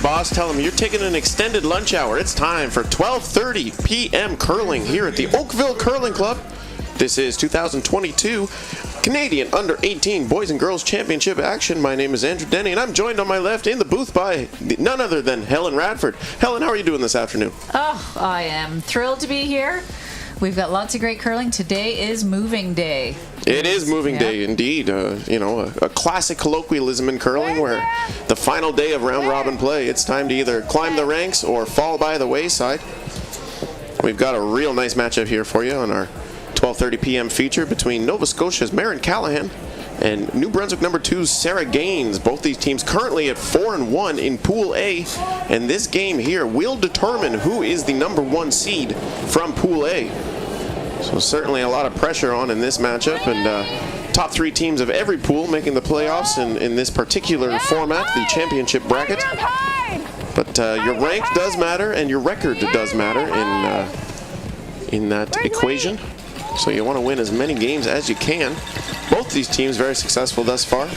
boss, tell them you're taking an extended lunch hour. It's time for 12:30 p.m. curling here at the Oakville Curling Club. This is 2022 Canadian Under-18 Boys and Girls Championship action. My name is Andrew Denny, and I'm joined on my left in the booth by none other than Helen Radford. Helen, how are you doing this afternoon? Oh, I am thrilled to be here. We've got lots of great curling. Today is moving day. It is moving day, indeed. A classic colloquialism in curling where the final day of round-robin play, it's time to either climb the ranks or fall by the wayside. We've got a real nice matchup here for you on our 12:30 p.m. feature between Nova Scotia's Marin Callahan and New Brunswick number 2's Sarah Gaines. Both these teams currently at 4-1 in Pool A, and this game here will determine who is the number 1 seed from Pool A. So certainly a lot of pressure on in this matchup, and top 3 teams of every pool making the playoffs in this particular format, the championship bracket. But your rank does matter, and your record does matter in that equation. So you want to win as many games as you can. Both these teams very successful thus far.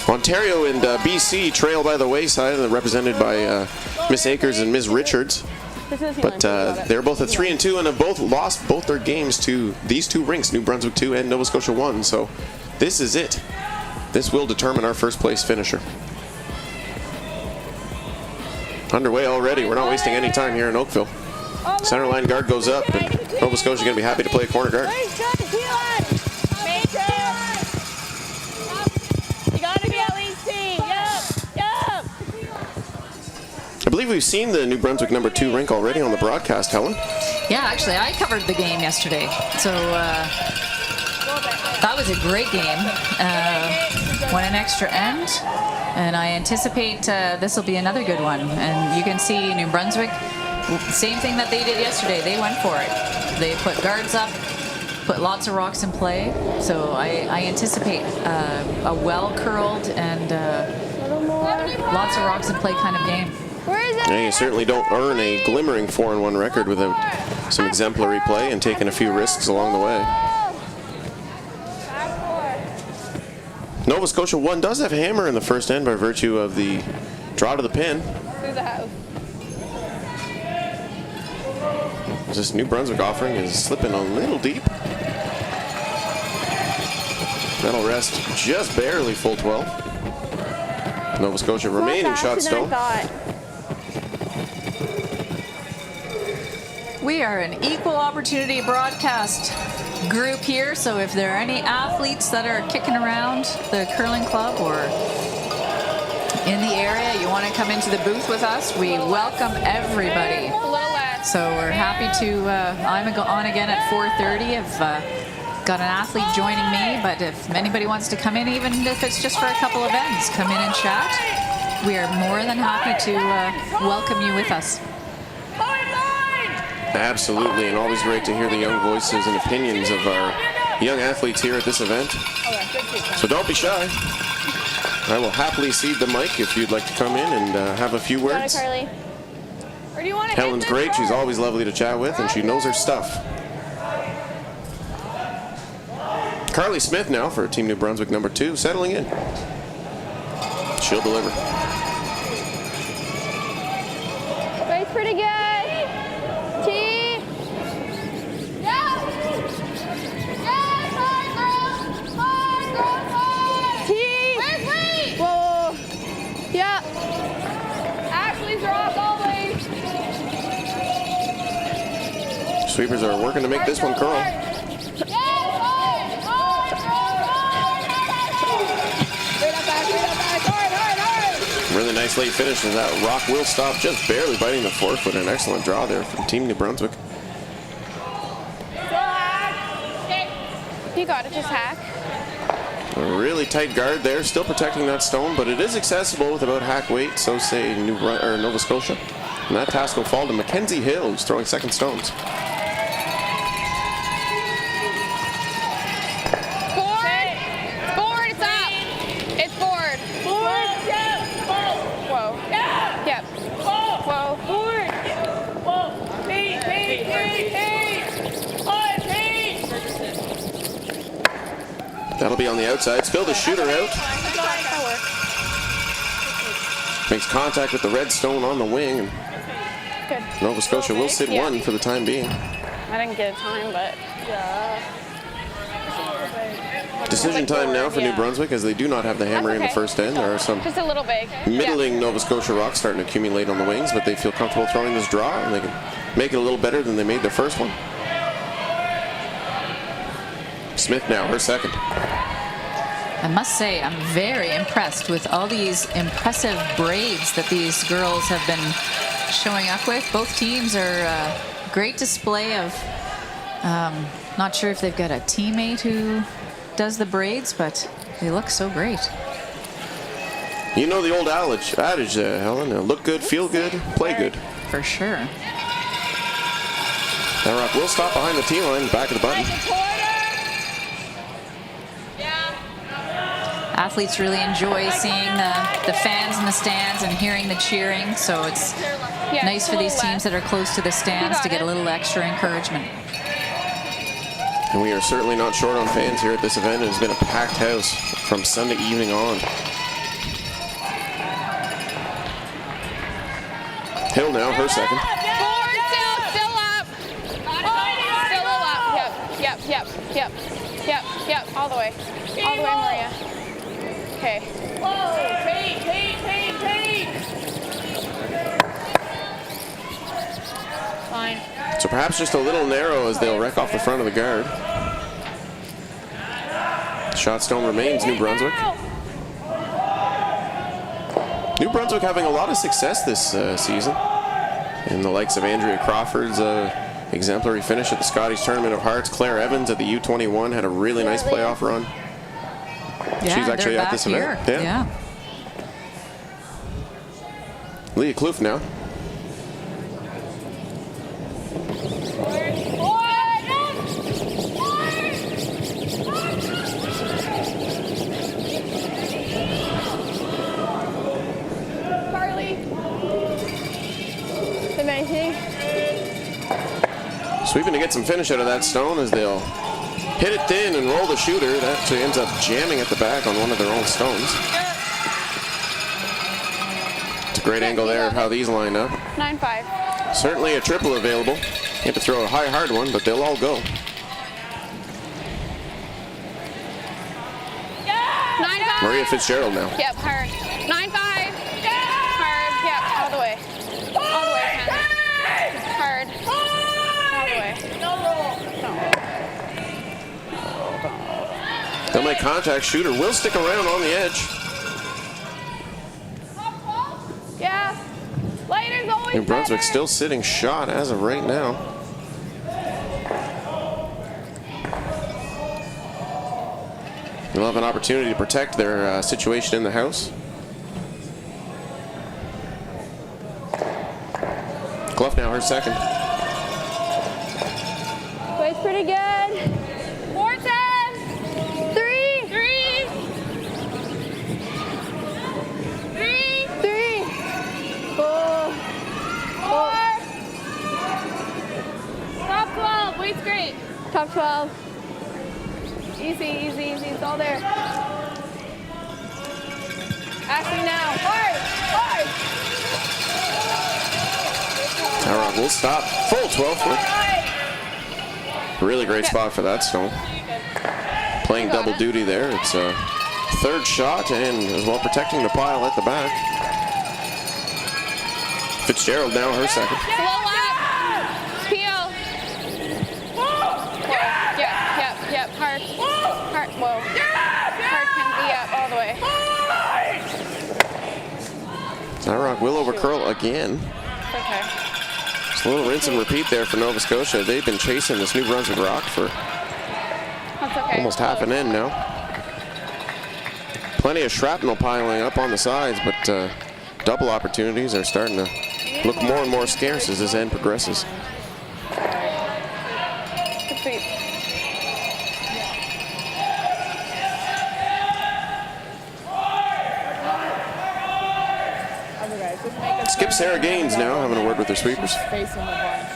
Ontario and BC trail by the wayside, represented by Miss Akers and Ms. Richards. But they're both at 3-2 and have both lost both their games to these two rinks, New Brunswick 2 and Nova Scotia 1. So this is it. This will determine our first place finisher. Underway already. We're not wasting any time here in Oakville. Center line guard goes up, and Nova Scotia going to be happy to play a corner guard. You got to be at least team. Yep. I believe we've seen the New Brunswick number 2 rink already on the broadcast, Helen. Yeah, actually, I covered the game yesterday. So that was a great game. Won an extra end, and I anticipate this will be another good one. And you can see New Brunswick, same thing that they did yesterday. They went for it. They put guards up, put lots of rocks in play. So I anticipate a well-curled and lots of rocks in play kind of game. Yeah, you certainly don't earn a glimmering 4-1 record without some exemplary play and taking a few risks along the way. Nova Scotia 1 does have hammer in the first end by virtue of the draw to the pin. This New Brunswick offering is slipping a little deep. That'll rest just barely full 12. Nova Scotia remaining shot stone. We are an equal opportunity broadcast group here, so if there are any athletes that are kicking around the curling club or in the area, you want to come into the booth with us, we welcome everybody. So we're happy to, I'm on again at 4:30. I've got an athlete joining me, but if anybody wants to come in, even if it's just for a couple of ends, come in and chat. We are more than happy to welcome you with us. Absolutely, and always great to hear the young voices and opinions of our young athletes here at this event. So don't be shy. I will happily cede the mic if you'd like to come in and have a few words. Helen's great. She's always lovely to chat with, and she knows her stuff. Carly Smith now for Team New Brunswick number 2, settling in. She'll deliver. It's pretty good. Sweepers are working to make this one curl. Really nice late finish as that rock will stop, just barely biting the forefoot. An excellent draw there from Team New Brunswick. You got it, just hack. A really tight guard there, still protecting that stone, but it is accessible with about hack weight, so say Nova Scotia. And that task will fall to Mackenzie Hill, who's throwing second stones. That'll be on the outside. Spill the shooter out. Makes contact with the red stone on the wing. And Good. Nova Scotia will sit Yeah. one for the time being. I didn't get a time, but Decision time now for New Brunswick as they do not have the hammer in the okay. first end. There are some just a little big. middling Nova Scotia rocks starting to accumulate on the wings, but they feel comfortable throwing this draw and they can make it a little better than they made their first one. Smith now, her second. I must say, I'm very impressed with all these impressive braids that these girls have been showing up with. Both teams are a great display of, not sure if they've got a teammate who does the braids, but they look so great. You know the old adage, Helen, look good, feel good, play good. For sure. That rock will stop behind the tee line, back of the button. Athletes really enjoy seeing the fans in the stands and hearing the cheering, so it's nice for these teams that are close to the stands to get a little extra encouragement. And we are certainly not short on fans here at this event. It has been a packed house from Sunday evening on. Hill now, her second. Yep. All the way, Maria. Okay. Fine. So perhaps just a little narrow as they'll wreck off the front of the guard. Shot stone remains New Brunswick. New Brunswick having a lot of success this season. In the likes of Andrea Crawford's exemplary finish at the Scotties Tournament of Hearts. Claire Evans at the U21 had a really nice playoff run. Yeah, she's actually they're at this back event. here. Yeah. Leah Kloof now. Sweeping to get some finish out of that stone as they'll hit it thin and roll the shooter. That actually ends up jamming at the back on one of their own stones. It's a great angle there of how these line up. 9-5. Certainly a triple available. You have to throw a high, hard one, but they'll all go. 9-5. Maria Fitzgerald now. Yep, hard. 9-5. Hard. Yep, all the way. All the way, Hannah. Hard. All the way. No roll. They'll make contact. Shooter will stick around on the edge. Yeah. Later's always New Brunswick better. still sitting shot as of right now. They'll have an opportunity to protect their situation in the house. Clough now, her second. Plays pretty good. 4-10. 3. 4. Top 12. Wait's great. Top 12. Easy. It's all there. Ashley now. Hard. Tyrod will stop. Full 12 foot. Really great spot for that stone. Playing double duty there. It's a third shot and as well protecting the pile at the back. Fitzgerald now, her second. Slow up. Peel. Yep. Hard. Whoa. Hard can be up all the way. Tyrod will overcurl again. Okay. Just a little rinse and repeat there for Nova Scotia. They've been chasing this New Brunswick rock for That's okay. almost half an end now. Plenty of shrapnel piling up on the sides, but double opportunities are starting to look more and more scarce as this end progresses. Good sweep. Skip Sarah Gaines now having a word with their sweepers. Facing the bunch.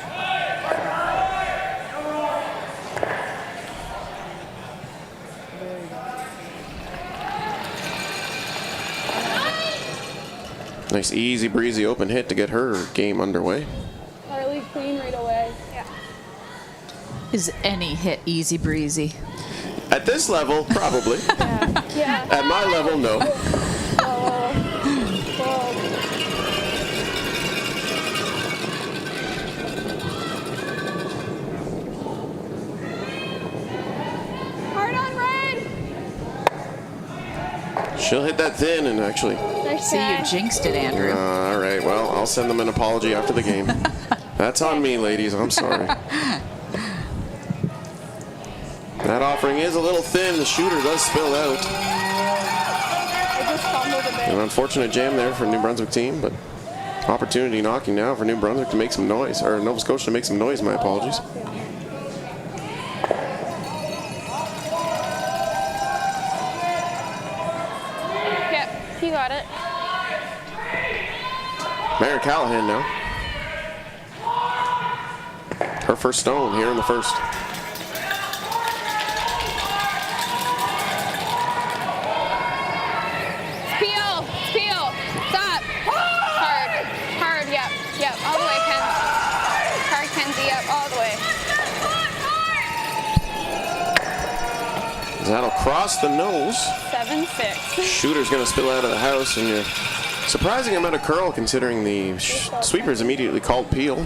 Nice easy breezy open hit to get her game underway. Harley clean right away. Yeah. Is any hit easy breezy? At this level, probably. Yeah. At my level, no. Hard on red. She'll hit that thin and actually. See, you jinxed it, Andrew. All right, well, I'll send them an apology after the game. That's on me, ladies. I'm sorry. That offering is a little thin. The shooter does spill out. I just fumbled a bit. An unfortunate jam there for New Brunswick team, but opportunity knocking now for New Brunswick to make some noise, or Nova Scotia to make some noise, my apologies. Yep, he got it. Mary Callahan now. Her first stone here in the first. Peel, stop. Hard, yep, all the way, Ken. Hard, Kenzie, yep, all the way. That'll cross the nose. 7-6. Shooter's going to spill out of the house, and you're surprising amount of curl considering the sweepers immediately called peel.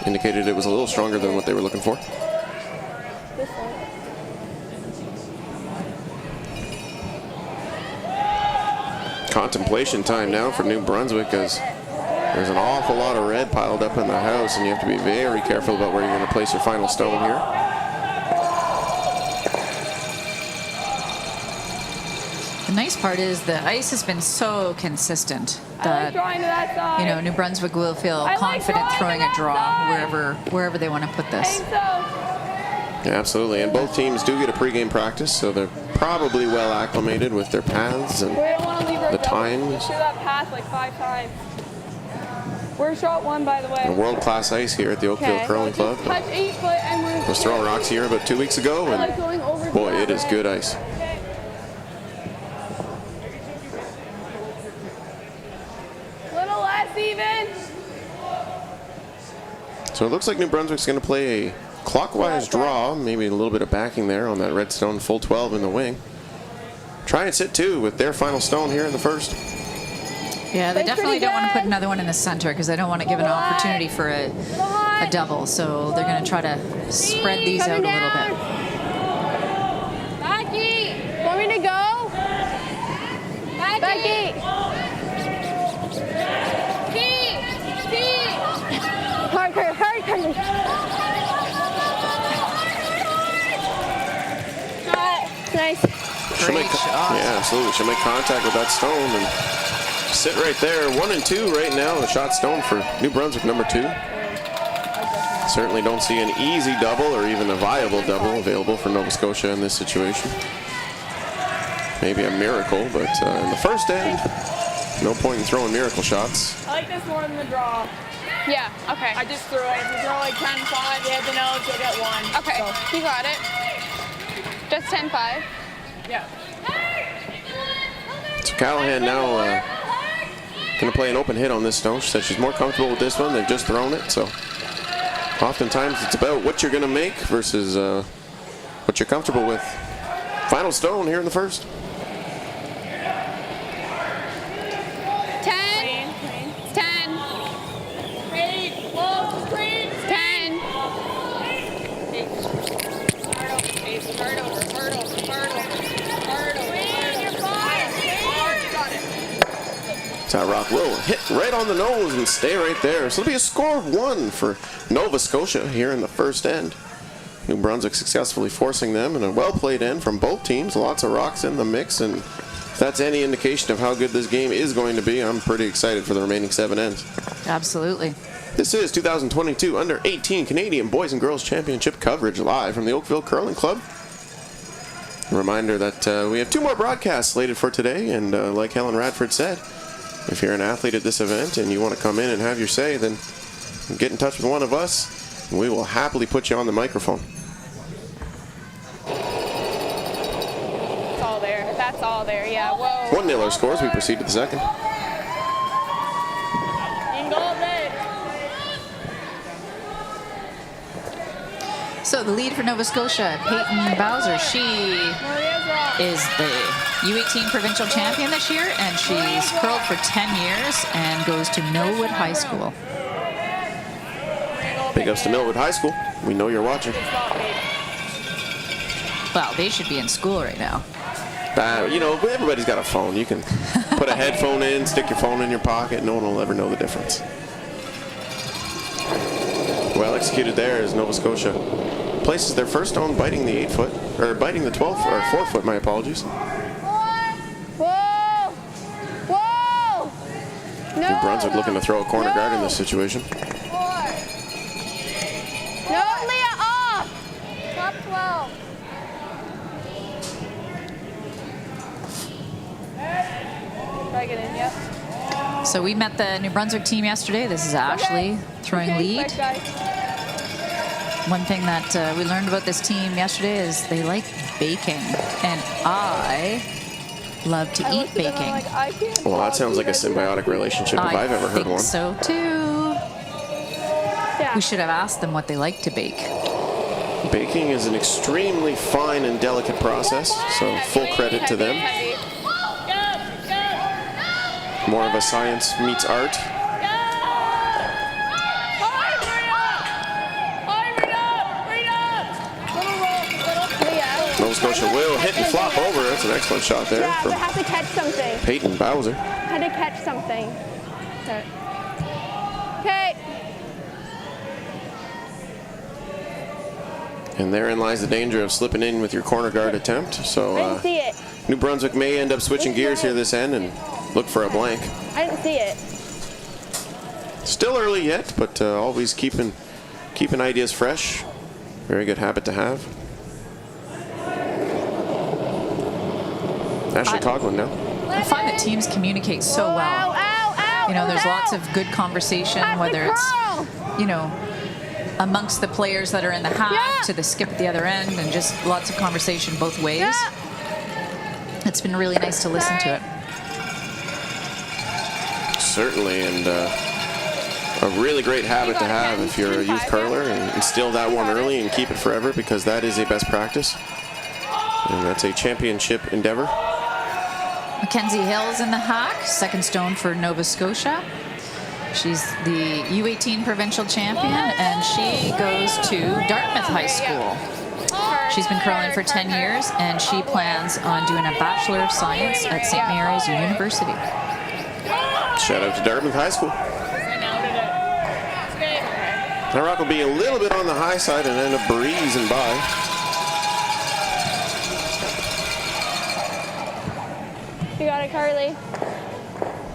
Indicated it was a little stronger than what they were looking for. This one. Contemplation time now for New Brunswick as there's an awful lot of red piled up in the house, and you have to be very careful about where you're going to place your final stone here. The nice part is the ice has been so consistent I like that, drawing to that side. you know, New Brunswick will feel I like confident drawing throwing to a that draw side. wherever they want to put I this. think so. Yeah, absolutely, and both teams do get a pregame practice, so they're probably well acclimated with their paths and We don't want to leave her the double. times. Shoot that pass like 5 times. We're shot 1, by the way. And world-class ice here at the Oakville Okay, Curling so Club. just touch 8 foot and we're. I was throwing rocks here about 2 weeks ago, I like and going over to boy, that it is red. good ice. Okay. Little less even. So it looks like New Brunswick's going to play a clockwise draw, maybe a little bit of backing there on that red stone, full 12 in the wing. Try and sit two with their final stone here in the first. Yeah, they Plays definitely pretty don't want to put good. another one in the center because they don't want to give an opportunity for a double. So they're going to try to spread these out a Coming little down. bit. Becky, want me to go? Becky. Hard. Nice. She'll make, yeah, absolutely. She'll make contact with that stone and sit right there. 1 and 2 right now. The shot stone for New Brunswick, number 2. Certainly don't see an easy double or even a viable double available for Nova Scotia in this situation. Maybe a miracle, but in the first end, no point in throwing miracle shots. I like this more than the draw. Yeah, okay. I just threw it. If you throw like 10-5, you hit the nose, you'll get 1. Okay, So, you got it. Just 10-5. yeah. So Callahan now going to play an open hit on this stone. She said she's more comfortable with this one. They've just thrown it, so oftentimes it's about what you're going to make versus what you're comfortable with. Final stone here in the first. 10. 10. 10. That rock will hit right on the nose and stay right there. So it'll be a score of 1 for Nova Scotia here in the first end. New Brunswick successfully forcing them, and a well-played end from both teams. Lots of rocks in the mix, and if that's any indication of how good this game is going to be, I'm pretty excited for the remaining 7 ends. Absolutely. This is 2022 Under-18 Canadian Boys and Girls Championship coverage live from the Oakville Curling Club. A reminder that we have 2 more broadcasts slated for today, and like Helen Radford said, if you're an athlete at this event and you want to come in and have your say, then get in touch with one of us, and we will happily put you on the microphone. It's all there. That's all there. Yeah, whoa. 1-0 our scores. We proceed to the second. So the lead for Nova Scotia, Peyton Bowser. She is the U18 provincial champion this year, and she's curled for 10 years and goes to Millwood High School. Big ups to Millwood High School. We know you're watching. Well, they should be in school right now. You know, everybody's got a phone. You can put a headphone in, stick your phone in your pocket. No one will ever know the difference. Well executed there as Nova Scotia places their first stone, biting the 8-foot, or biting the 12 or 4-foot. My apologies. Whoa! Whoa! No! New Brunswick looking to throw a corner guard in this situation. No, Leah, off! Top 12. Try get in, yep. So we met the New Brunswick team yesterday. This is Ashley throwing lead. One thing that we learned about this team yesterday is they like baking, and I love to eat baking. Well, that sounds like a symbiotic relationship if I've ever heard one. So too. Yeah. We should have asked them what they like to bake. Baking is an extremely fine and delicate process, so full credit to them. More of a science meets art. Nova Scotia will hit and flop over. That's an excellent shot there Yeah, from they have to catch something. Peyton Bowser. Had to catch something. Okay. And therein lies the danger of slipping in with your corner guard attempt. I So didn't see it. New Brunswick may end up switching gears here this end and look for a blank. I didn't see it. Still early yet, but always keeping ideas fresh. Very good habit to have. Ashley Coughlin now. I find that teams communicate so well. Ow, ow, ow, You know, there's ow. lots of good conversation, Have to whether it's, curl. you know, amongst the players that are in the hack Yeah. to the skip at the other end, and just lots of conversation both ways. Yeah. It's been really nice to listen to it. Certainly, and a really great habit to have if you're a youth curler, and instill that one early and keep it forever, because that is a best practice. And that's a championship endeavor. Mackenzie Hill's in the hack, second stone for Nova Scotia. She's the U18 provincial champion, and she goes to Dartmouth High School. She's been curling for 10 years, and she plans on doing a Bachelor of Science at St. Mary's University. Shout out to Dartmouth High School. That rock will be a little bit on the high side and end up breezing by. You got it, Carly.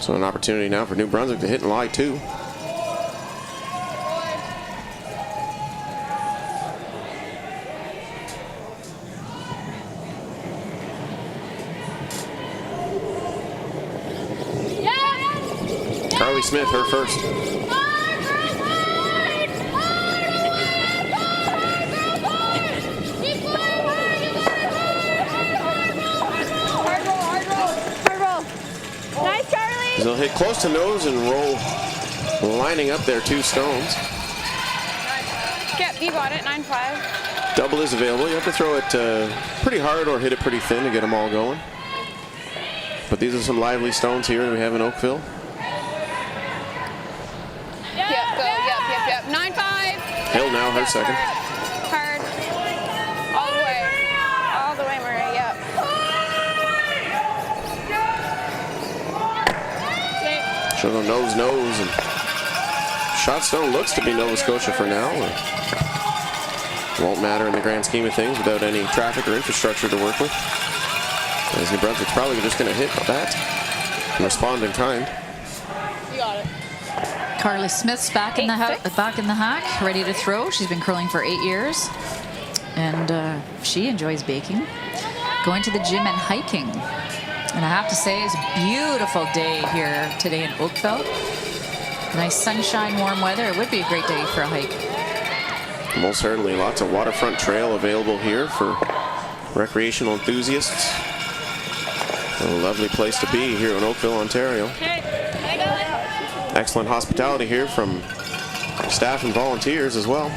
So an opportunity now for New Brunswick to hit and lie too. Carly Smith, her first. Nice, Carly. They'll hit close to nose and roll, lining up their two stones. Yep, you got it. 9-5. Double is available. You have to throw it pretty hard or hit it pretty thin to get them all going. But these are some lively stones here that we have in Oakville. Yep, go. Yep. 9-5. Hill now, her second. Hard. All the way. All the way, Marie. Yep. She'll go nose, and shot stone looks to be Nova Scotia for now. Won't matter in the grand scheme of things without any traffic or infrastructure to work with. As New Brunswick's probably just going to hit that and respond in kind. You got it. Carly Smith's back in the 8-6. back in the hack, ready to throw. She's been curling for 8 years, and she enjoys baking, going to the gym and hiking. And I have to say, it's a beautiful day here today in Oakville. Nice sunshine, warm weather. It would be a great day for a hike. Most certainly, lots of waterfront trail available here for recreational enthusiasts. A lovely place to be here in Oakville, Ontario. Excellent hospitality here from staff and volunteers as well.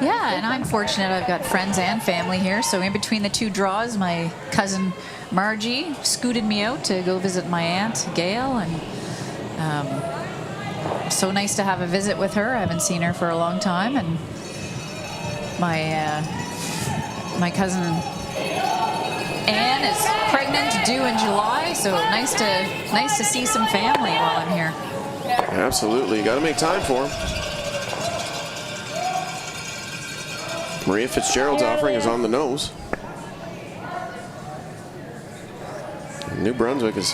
Yeah, and I'm fortunate I've got friends and family here. So in between the two draws, my cousin Margie scooted me out to go visit my aunt Gail, and so nice to have a visit with her. I haven't seen her for a long time, and my cousin Anne is pregnant, due in July, so nice to see some family while I'm here. Absolutely, you got to make time for them. Maria Fitzgerald's offering is on the nose. New Brunswick is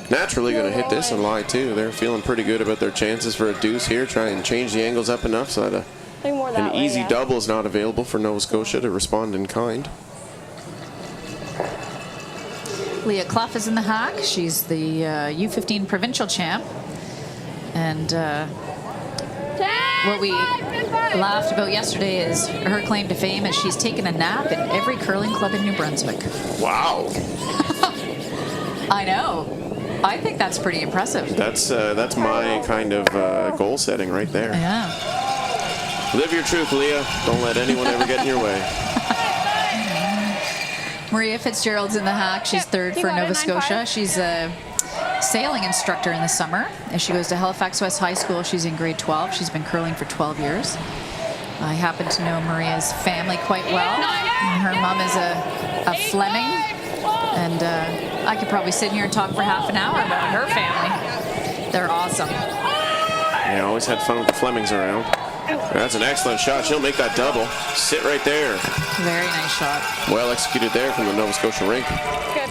naturally going to hit this and lie too. They're feeling pretty good about their chances for a deuce here. Try and change the angles up enough so that an easy double is not available for Nova Scotia to respond in kind. Leah Clough is in the hack. She's the U15 provincial champ. And what we laughed about yesterday is her claim to fame is she's taken a nap in every curling club in New Brunswick. Wow. I know. I think that's pretty impressive. That's my kind of goal setting right there. Yeah. Live your truth, Leah. Don't let anyone ever get in your way. Maria Fitzgerald's in the hack. She's third for Nova Scotia. She's a sailing instructor in the summer. As she goes to Halifax West High School, she's in grade 12. She's been curling for 12 years. I happen to know Maria's family quite well. Her mom is a Fleming, and I could probably sit here and talk for half an hour about her family. They're awesome. Yeah, always had fun with the Flemings around. That's an excellent shot. She'll make that double. Sit right there. Very nice shot. Well executed there from the Nova Scotia rink. Good.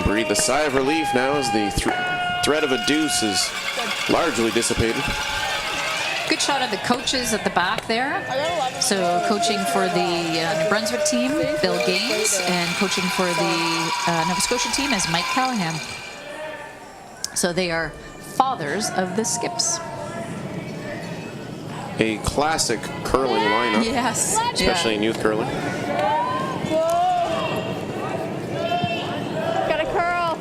Breathe a sigh of relief now as the threat of a deuce is largely dissipated. Good shot of the coaches at the back there. So coaching for the New Brunswick team, Bill Gaines, and coaching for the Nova Scotia team is Mike Callahan. So they are fathers of the skips. A classic curling lineup. Yes. Especially in youth curling. Got a curl.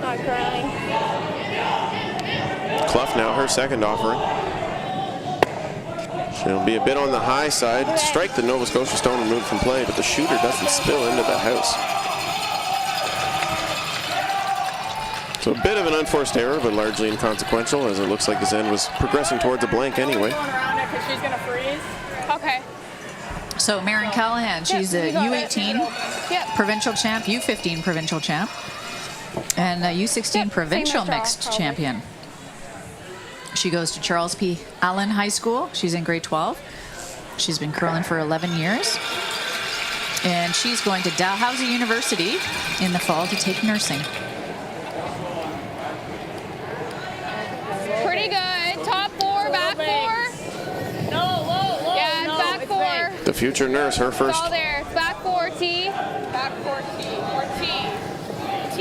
Not curling. Clough now her second offering. She'll be a bit on the high side. Strike the Nova Scotia stone and move from play, but the shooter doesn't spill into the house. So a bit of an unforced error, but largely inconsequential, as it looks like the Zen was progressing towards a blank anyway. She's gonna freeze. Okay. So Marin Callahan, she's a U18 Yep. provincial champ, U15 provincial champ, and a U16 provincial Same as mixed Charles, champion. She goes to Charles P. Allen High School. She's in grade 12. She's been curling for 11 years. And she's going to Dalhousie University in the fall to take nursing. Pretty good. Top four, back four. No, low. Yeah, no, back it's four. The future nurse, her It's first. all there. Back four, T. Back 4 T. Or T. T.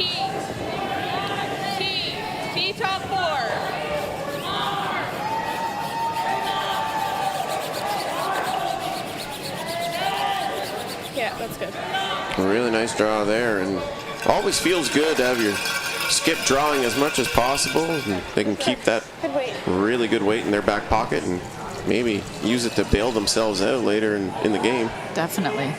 T. T top 4. Yeah, that's good. A really nice draw there, and always feels good to have your skip drawing as much as possible. And they can keep that Good weight. really good weight in their back pocket and maybe use it to bail themselves out later in the game. Definitely.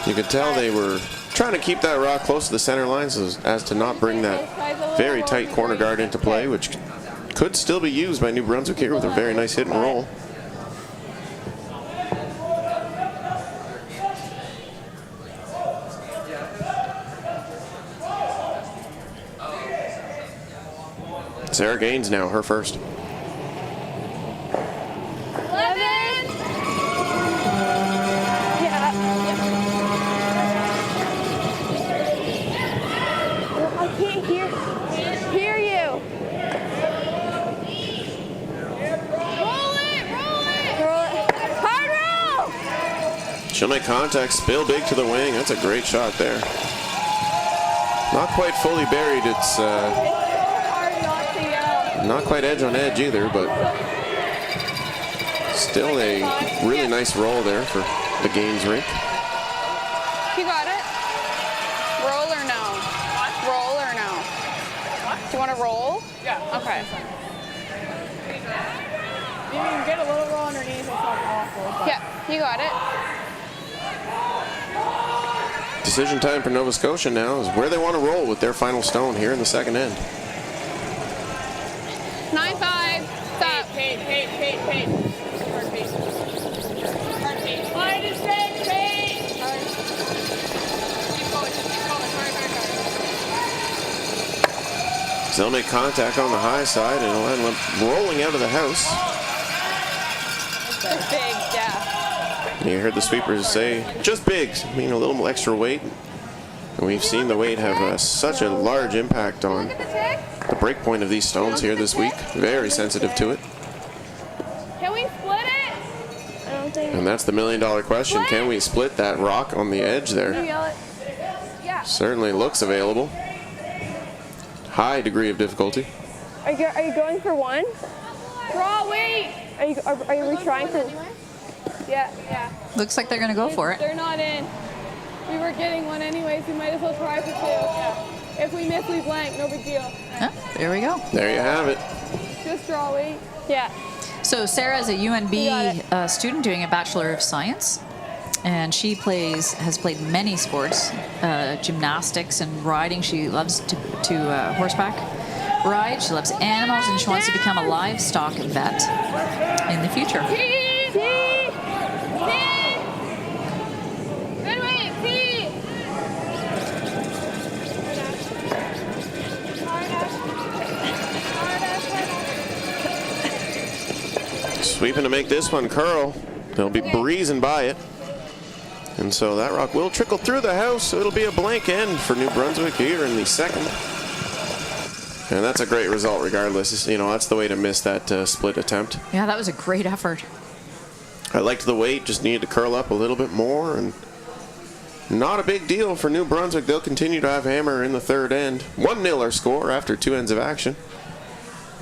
You could tell they were trying to keep that rock close to the center line so as to not bring that very tight corner guard into play, which could still be used by New Brunswick here with a very nice hit and roll. Sarah Gaines now, her first. 11. Yeah. I can't hear you. Roll it. Hard roll. She'll make contact, spill big to the wing. That's a great shot there. Not quite fully buried. It's not quite edge on edge either, but still a really nice roll there for the Gaines rink. You got it. Roll or no? Roll or no? You want to roll? Yeah. Okay. You can get a little roll underneath. It's not awful. But. Yeah, you got it. Decision time for Nova Scotia now is where they want to roll with their final stone here in the second end. 9-5. Stop. Pace. Hard pace. Hard pace. Line is set. Pace. Keep going. Hard. So they'll make contact on the high side and it'll end up rolling out of the house. Just big, yeah. You heard the sweepers say, just big, I mean a little extra weight. And we've seen the weight have such a large impact on the break point of these stones here this week. Very sensitive to it. Can we split it? I don't think. And that's the $1,000,000 question. Can we split that rock on the edge there? Yeah. Certainly looks available. High degree of difficulty. Are you going for one? Draw, wait. Are you trying for? Yeah. Looks like they're going to go for it. They're not in. We were getting one anyways. We might as well try for 2. Yeah. If we miss, we blank. No big deal. Oh, there we go. There you have it. Just draw, wait. Yeah. So Sarah is a UNB student doing a Bachelor of Science, and she has played many sports, gymnastics and riding. She loves to horseback ride. She loves animals, and she wants to become a livestock vet in the future. Sweeping to make this one curl. They'll be breezing by it. And so that rock will trickle through the house. So it'll be a blank end for New Brunswick here in the second. And that's a great result regardless. You know, that's the way to miss that split attempt. Yeah, that was a great effort. I liked the weight, just needed to curl up a little bit more. And not a big deal for New Brunswick. They'll continue to have hammer in the third end. 1-0 our score after 2 ends of action.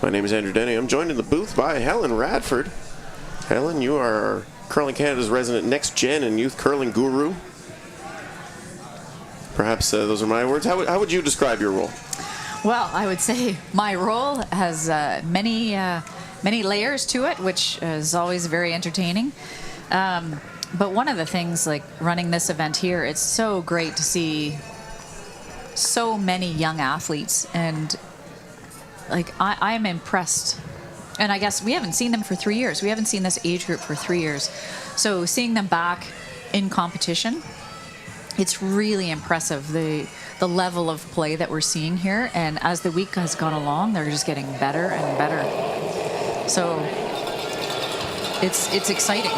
My name is Andrew Denny. I'm joined in the booth by Helen Radford. Helen, you are Curling Canada's resident next gen and youth curling guru. Perhaps those are my words. How would you describe your role? Well, I would say my role has many layers to it, which is always very entertaining. But one of the things, like running this event here, it's so great to see so many young athletes, and like I'm impressed. And I guess we haven't seen them for 3 years. We haven't seen this age group for 3 years. So seeing them back in competition, it's really impressive, the level of play that we're seeing here. And as the week has gone along, they're just getting better and better. So it's exciting.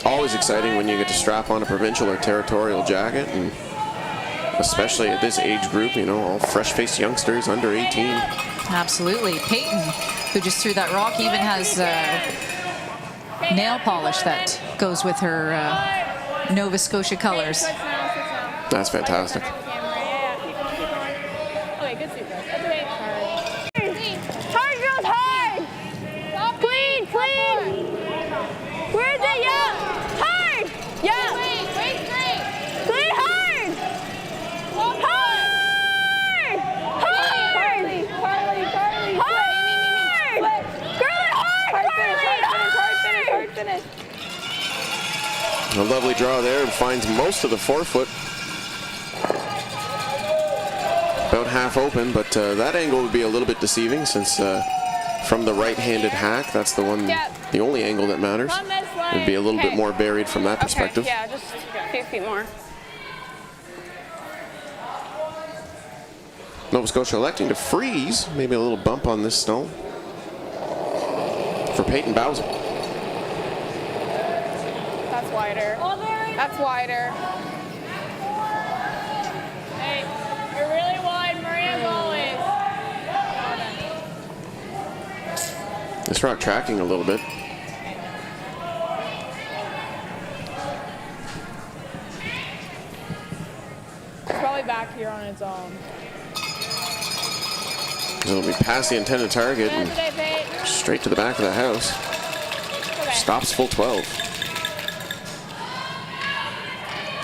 Always exciting when you get to strap on a provincial or territorial jacket, and especially at this age group, you know, all fresh-faced youngsters under 18. Absolutely. Peyton, who just threw that rock, even has nail polish that goes with her Nova Scotia colors. That's fantastic. Okay, good sweep, guys. That's okay. Hard girls, hard. Clean. Where's it? Yeah. Hard. Yeah. Wait, straight. Clean hard. Hard. Girl it hard. Hard finish. A lovely draw there and finds most of the forefoot. About half open, but that angle would be a little bit deceiving since from the right-handed hack, that's the one, the only angle that matters. It'd be a little bit more buried from that perspective. Yeah, just a few feet more. Nova Scotia electing to freeze. Maybe a little bump on this stone for Peyton Bowser. That's wider. That's wider. Hey, you're really wide, Maria, as always. This rock tracking a little bit. It's probably back here on its own. So it'll be past the intended target and straight to the back of the house. Stops full 12.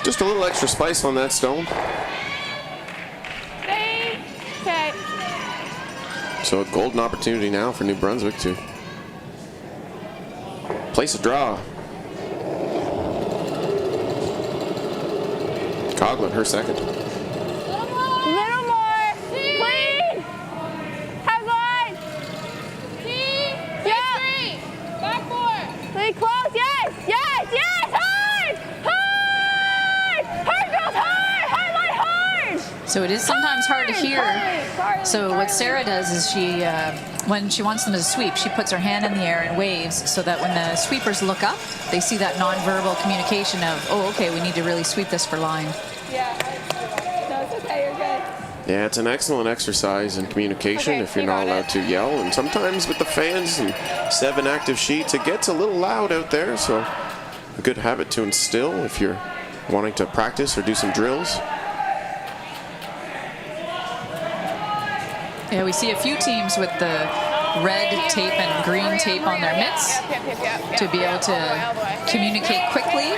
Just a little extra spice on that stone. So a golden opportunity now for New Brunswick to place a draw. Coughlin, her second. Little more. Clean. Have line. Yeah. Back 4. Play close. Yes. Yes. Yes. Hard. Hard. Hard, girls. Hard. Hard line. Hard. So it is sometimes hard to hear. Hard. So what Sarah does is she, when she wants them to sweep, she puts her hand in the air and waves so that when the sweepers look up, they see that nonverbal communication of, oh, okay, we need to really sweep this for line. Yeah. No, it's okay. You're good. Yeah, it's an excellent exercise in communication Okay, if you're you not got allowed it. to yell. And sometimes with the fans and 7 active sheets, it gets a little loud out there. So a good habit to instill if you're wanting to practice or do some drills. Yeah, we see a few teams with the red tape and green tape on their mitts to be able to communicate quickly.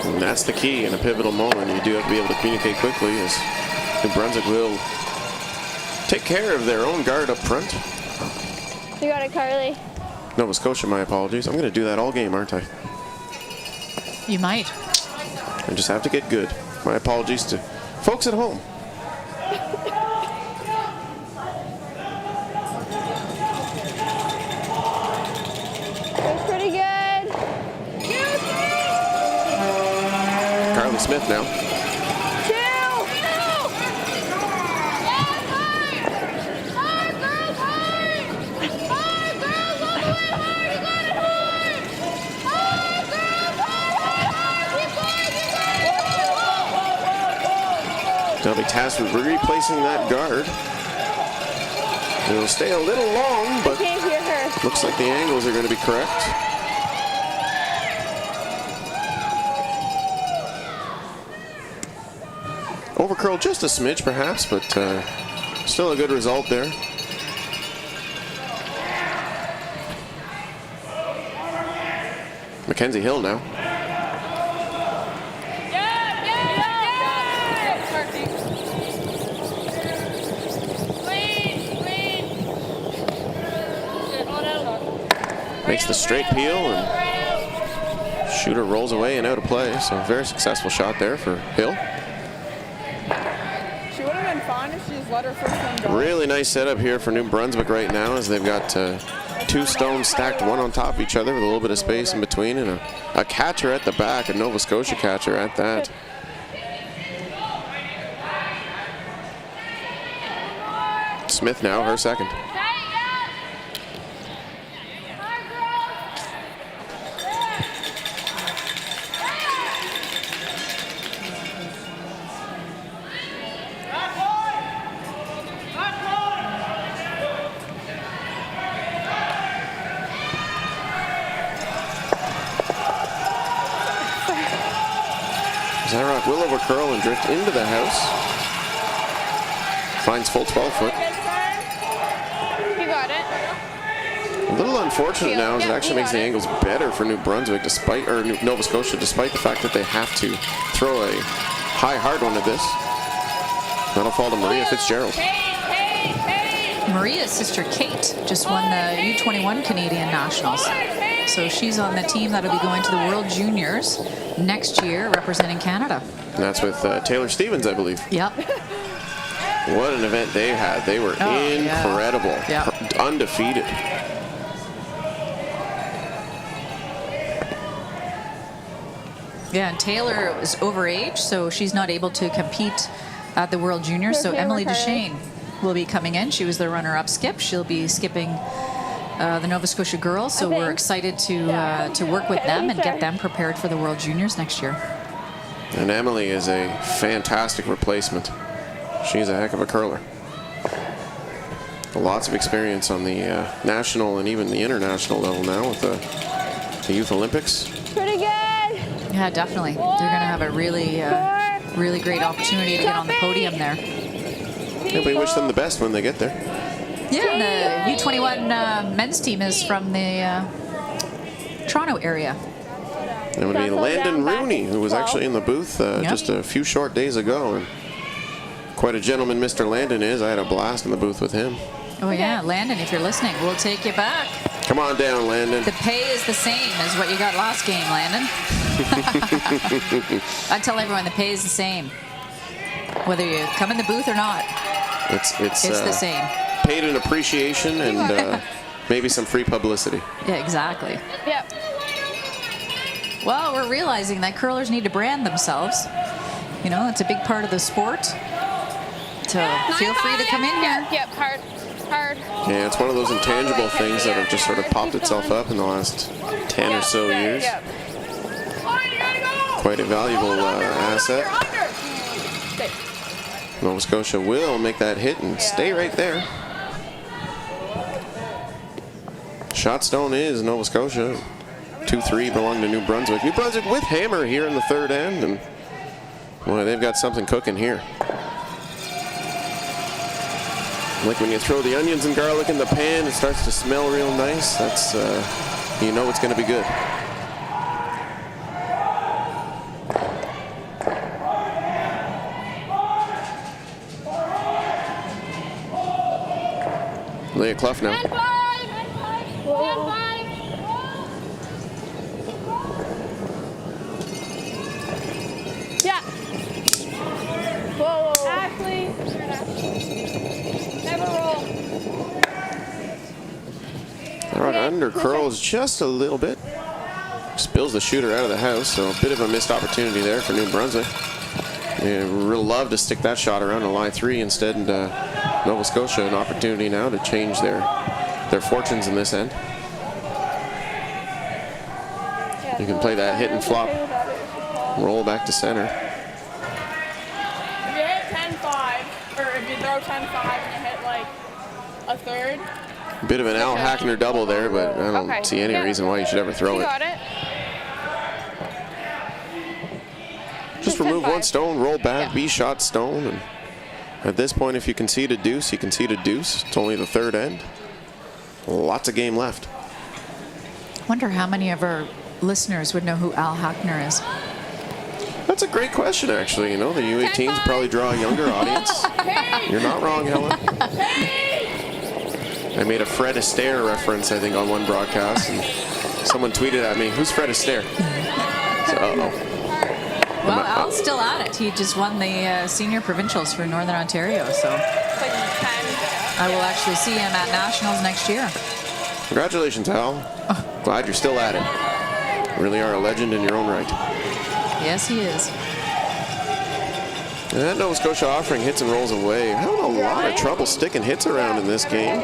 And that's the key in a pivotal moment. You do have to be able to communicate quickly, as New Brunswick will take care of their own guard up front. You got it, Carly. Nova Scotia, my apologies. I'm going to do that all game, aren't I? You might. I just have to get good. My apologies to folks at home. That's pretty good. Carly Smith now. 2. They'll be tasked with replacing that guard. It'll stay a little long, but Can't hear her. looks like the angles are going to be correct. Overcurl just a smidge, perhaps, but still a good result there. Mackenzie Hill now. Makes the straight peel and shooter rolls away and out of play. So a very successful shot there for Hill. She would have been fine if she just let her first one go. Really nice setup here for New Brunswick right now, as they've got 2 stones stacked one on top of each other with a little bit of space in between, and a catcher at the back, a Nova Scotia catcher at that. Smith now, her second. Zarok will overcurl and drift into the house. Finds full 12 foot. You got it. A little unfortunate now, as it actually makes the angles better for New Brunswick, despite, or Nova Scotia, despite the fact that they have to throw a high hard one at this. That'll fall to Maria Fitzgerald. Maria's sister Kate just won the U21 Canadian Nationals. So she's on the team that'll be going to the World Juniors next year representing Canada. And that's with Taylor Stevens, I believe. Yep. What an event they had. They were incredible. Yeah. Undefeated. Yeah, and Taylor is overage, so she's not able to compete at the World Juniors. So Emily Duchesne will be coming in. She was the runner-up skip. She'll be skipping the Nova Scotia girls. So we're excited to work with them and get them prepared for the World Juniors next year. And Emily is a fantastic replacement. She's a heck of a curler. Lots of experience on the national and even the international level now with the Youth Olympics. Pretty good. Yeah, definitely. They're going to have a really great opportunity to get on the podium there. Yeah, we wish them the best when they get there. Yeah, and the U21 men's team is from the Toronto area. It would be Landon Rooney, who was actually in the booth just a few short days ago, and Quite a gentleman Mr. Landon is. I had a blast in the booth with him. Oh, yeah. Landon, if you're listening, we'll take you back. Come on down, Landon. The pay is the same as what you got last game, Landon. I tell everyone the pay is the same, whether you come in the booth or not. It's the same. Paid in appreciation and maybe some free publicity. Yeah, exactly. Yep. Well, we're realizing that curlers need to brand themselves. You know, it's a big part of the sport. So feel free to come in here. Yep, hard. Yeah, it's one of those intangible things that have just sort of popped itself up in the last 10 or so years. Yep. Quite a valuable asset. Nova Scotia will make that hit and stay right there. Shot stone is Nova Scotia. 2-3 belong to New Brunswick. New Brunswick with hammer here in the third end, and boy, they've got something cooking here. Like when you throw the onions and garlic in the pan, it starts to smell real nice. That's, you know it's going to be good. Leah Clough now. Yeah. Whoa. Ashley. Never roll. All right, under curls just a little bit. Spills the shooter out of the house, so a bit of a missed opportunity there for New Brunswick. They real love to stick that shot around to line 3 instead, and Nova Scotia an opportunity now to change their fortunes in this end. You can play that hit and flop, roll back to center. If you hit 10-5, or if you throw 10-5 and you hit like a third. Bit of an Al Hackner double there, but I don't see any reason why you should ever throw You it. got it. Just remove one stone, roll back, be shot stone, and at this point, if you concede a deuce, you concede a deuce. It's only the third end. Lots of game left. Wonder how many of our listeners would know who Al Hackner is. That's a great question, actually. You know, the U18s probably draw a younger audience. You're not wrong, Helen. I made a Fred Astaire reference, I think, on one broadcast, and someone tweeted at me, "Who's Fred Astaire?" So, uh-oh. Well, Al's still at it. He just won the senior provincials for Northern Ontario, so I will actually see him at Nationals next year. Congratulations, Al. Glad you're still at it. You really are a legend in your own right. Yes, he is. And that Nova Scotia offering hits and rolls away. Having a lot of trouble sticking hits around in this game.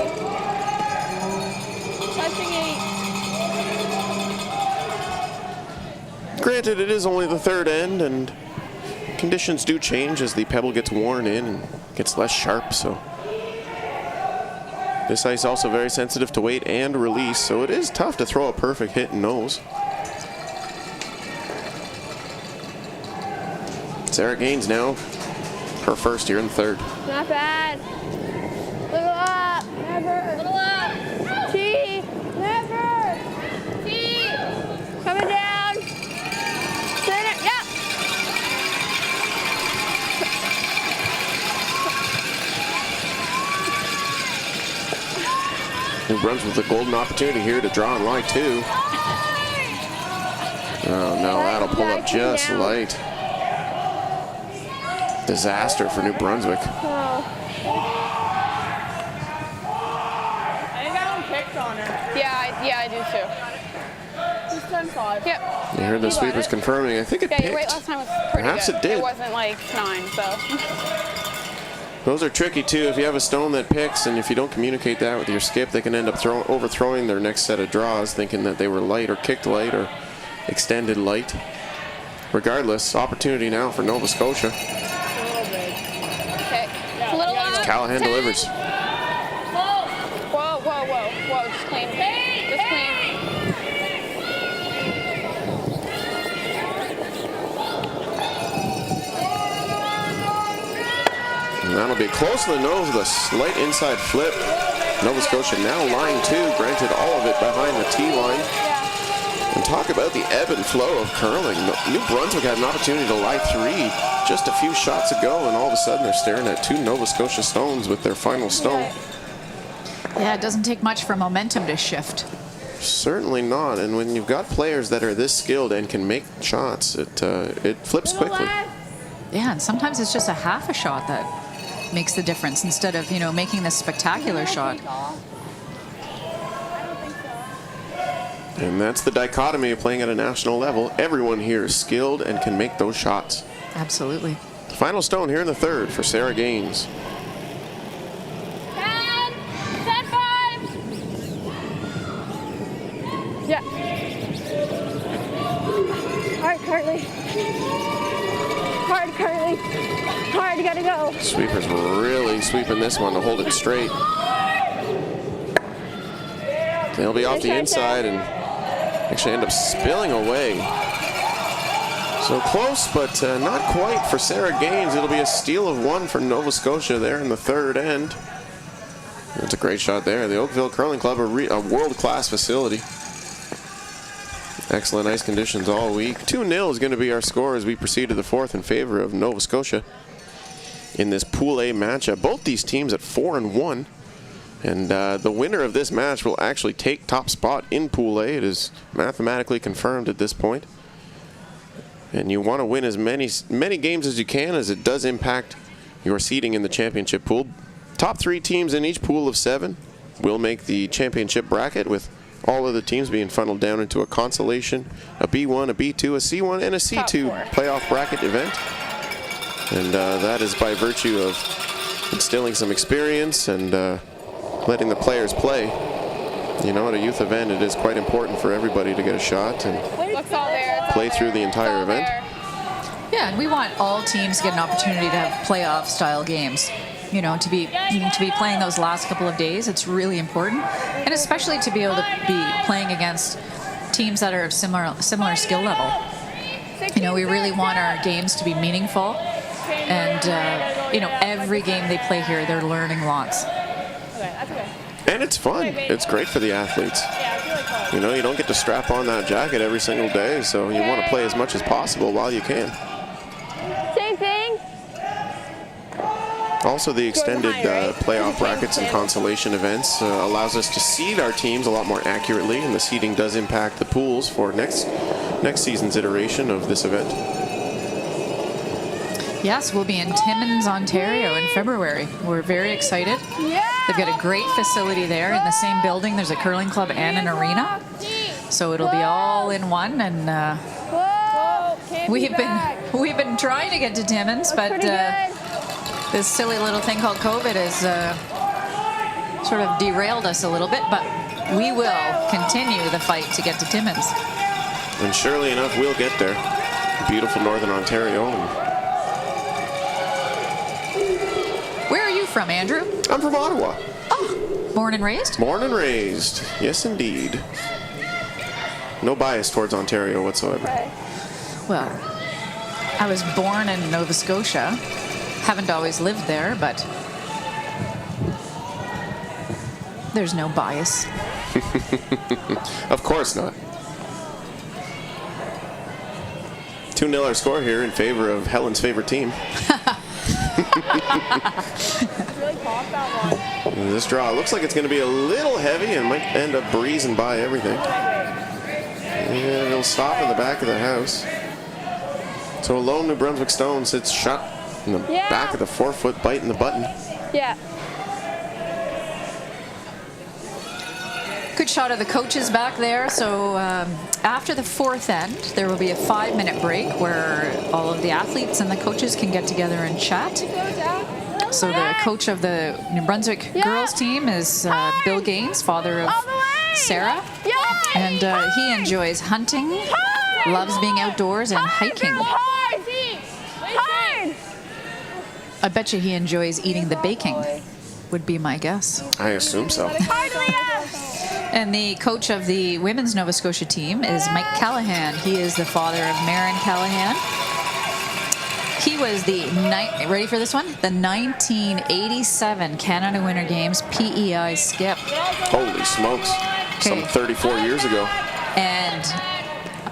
Granted, it is only the third end, and conditions do change as the pebble gets worn in and gets less sharp, so. This ice also very sensitive to weight and release, so it is tough to throw a perfect hit and nose. Sarah Gaines now, her first here in the third. Not bad. Little up. Never. Little up. T. Never. T. Coming down. Center. Yep. New Brunswick with a golden opportunity here to draw on line 2. Oh no, that'll pull up just light. Disaster for New Brunswick. I think that one kicked on her. Yeah, I do too. It's 10-5. Yep. You heard the sweepers confirming. I think it Yeah, your weight picked. last time was pretty Perhaps good. it did. It wasn't like 9, so. Those are tricky too. If you have a stone that picks, and if you don't communicate that with your skip, they can end up overthrowing their next set of draws, thinking that they were light or kicked light or extended light. Regardless, opportunity now for Nova Scotia. Okay. A little up. Callahan 10. delivers. Whoa. Just clean. Just clean. And that'll be close to the nose with a slight inside flip. Nova Scotia now line 2, granted all of it behind the tee line. And talk about the ebb and flow of curling. New Brunswick had an opportunity to lie 3 just a few shots ago, and all of a sudden they're staring at 2 Nova Scotia stones with their final stone. Yeah, it doesn't take much for momentum to shift. Certainly not, and when you've got players that are this skilled and can make shots, it flips quickly. Yeah, and sometimes it's just a half a shot that makes the difference instead of, you know, making this spectacular shot. And that's the dichotomy of playing at a national level. Everyone here is skilled and can make those shots. Absolutely. Final stone here in the third for Sarah Gaines. 10, 5. Yeah. Hard, Carly. Hard, Carly. Hard, you gotta go. Sweeper's really sweeping this one to hold it straight. They'll be off the inside and actually end up spilling away. So close, but not quite for Sarah Gaines. It'll be a steal of 1 for Nova Scotia there in the third end. That's a great shot there. The Oakville Curling Club, a world-class facility. Excellent ice conditions all week. 2-0 is going to be our score as we proceed to the fourth in favor of Nova Scotia in this Pool A matchup. Both these teams at 4-1. And the winner of this match will actually take top spot in Pool A. It is mathematically confirmed at this point. And you want to win as many games as you can, as it does impact your seeding in the championship pool. Top 3 teams in each pool of 7 will make the championship bracket, with all of the teams being funneled down into a consolation, a B1, a B2, a C1, and a C2 playoff bracket event. And that is by virtue of instilling some experience and letting the players play. You know, at a youth event, it is quite important for everybody to get a shot and play through the entire event. Yeah, and we want all teams to get an opportunity to have playoff-style games. You know, to be playing those last couple of days, it's really important, and especially to be able to be playing against teams that are of similar skill level. You know, we really want our games to be meaningful, and you know, every game they play here, they're learning lots. And it's fun. It's great for the athletes. You know, you don't get to strap on that jacket every single day, so you want to play as much as possible while you can. Same thing. Also, the extended playoff brackets and consolation events allows us to seed our teams a lot more accurately, and the seeding does impact the pools for next season's iteration of this event. Yes, we'll be in Timmins, Ontario in February. We're very excited. They've got a great facility there in the same building. There's a curling club and an arena. So it'll be all in one, and we've been trying to get to Timmins, but this silly little thing called COVID has sort of derailed us a little bit, but we will continue the fight to get to Timmins. And surely enough, we'll get there. Beautiful Northern Ontario. Where are you from, Andrew? I'm from Ottawa. Oh, born and raised? Born and raised. Yes, indeed. No bias towards Ontario whatsoever. Well, I was born in Nova Scotia. Haven't always lived there, but there's no bias. Of course not. 2-0 our score here in favor of Helen's favorite team. This draw looks like it's going to be a little heavy and might end up breezing by everything. And it'll stop in the back of the house. So a lone New Brunswick stone sits shut in the back of the 4-foot, biting the button. Yeah. Good shot of the coaches back there. So after the fourth end, there will be a 5-minute break where all of the athletes and the coaches can get together and chat. So the coach of the New Brunswick girls team is Bill Gaines, father of Sarah. And he enjoys hunting, loves being outdoors and hiking. I bet you he enjoys eating the baking, would be my guess. I assume so. And the coach of the women's Nova Scotia team is Mike Callahan. He is the father of Marin Callahan. He was the, ready for this one? The 1987 Canada Winter Games PEI skip. Holy smokes. Some 34 years ago. And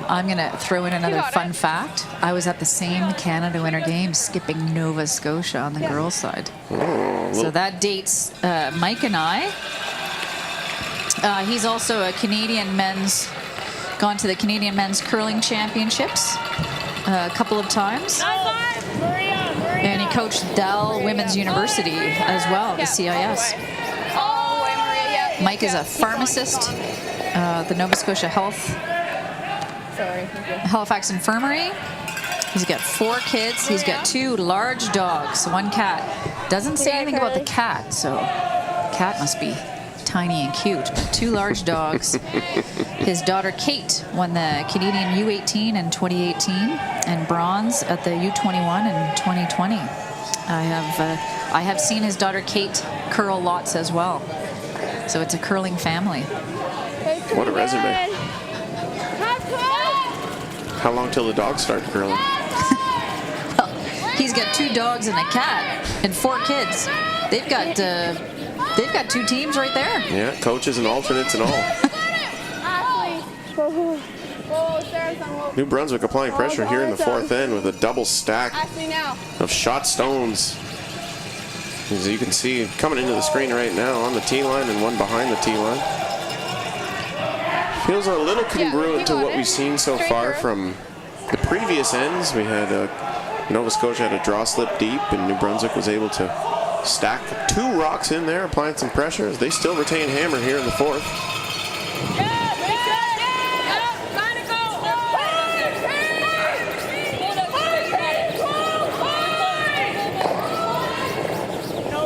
I'm going to throw in another got fun it. fact. I was at the same Canada Winter Games skipping Nova Scotia on the girls' side. So that dates Mike and I. He's also a gone to the Canadian Men's Curling Championships a couple of times. And he coached Dell Women's University as well, the CIS. All the way, Maria. Yeah. Mike is a pharmacist, the Nova Scotia Halifax Infirmary. He's got 4 kids. He's got 2 large dogs, 1 cat. Doesn't say anything about the cat, so cat must be tiny and cute. But 2 large dogs. His daughter Kate won the Canadian U18 in 2018 and bronze at the U21 in 2020. I have seen his daughter Kate curl lots as well. So it's a curling family. What a resume. How long till the dogs start curling? Well, he's got 2 dogs and a cat and 4 kids. They've got 2 teams right there. Yeah, coaches and alternates and all. New Brunswick applying pressure here in the 4th end with a double stack of shot stones. As you can see, coming into the screen right now on the tee line and one behind the tee line. Feels a little congruent to what we've seen so far from the previous ends. We had Nova Scotia had a draw slip deep, and New Brunswick was able to stack 2 rocks in there, applying some pressure. They still retain hammer here in the 4th.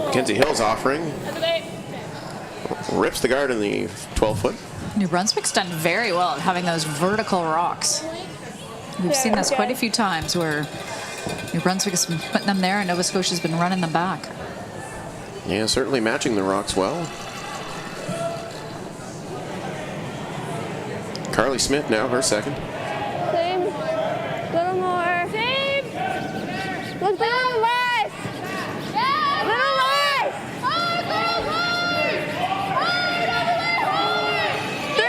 Mackenzie Hill's offering. Rips the guard in the 12-foot. New Brunswick's done very well at having those vertical rocks. We've seen this quite a few times where New Brunswick's been putting them there and Nova Scotia's been running them back. Yeah, certainly matching the rocks well. Carly Smith now, her second. Same. Little more. Same. Look, little less. Little less. 3.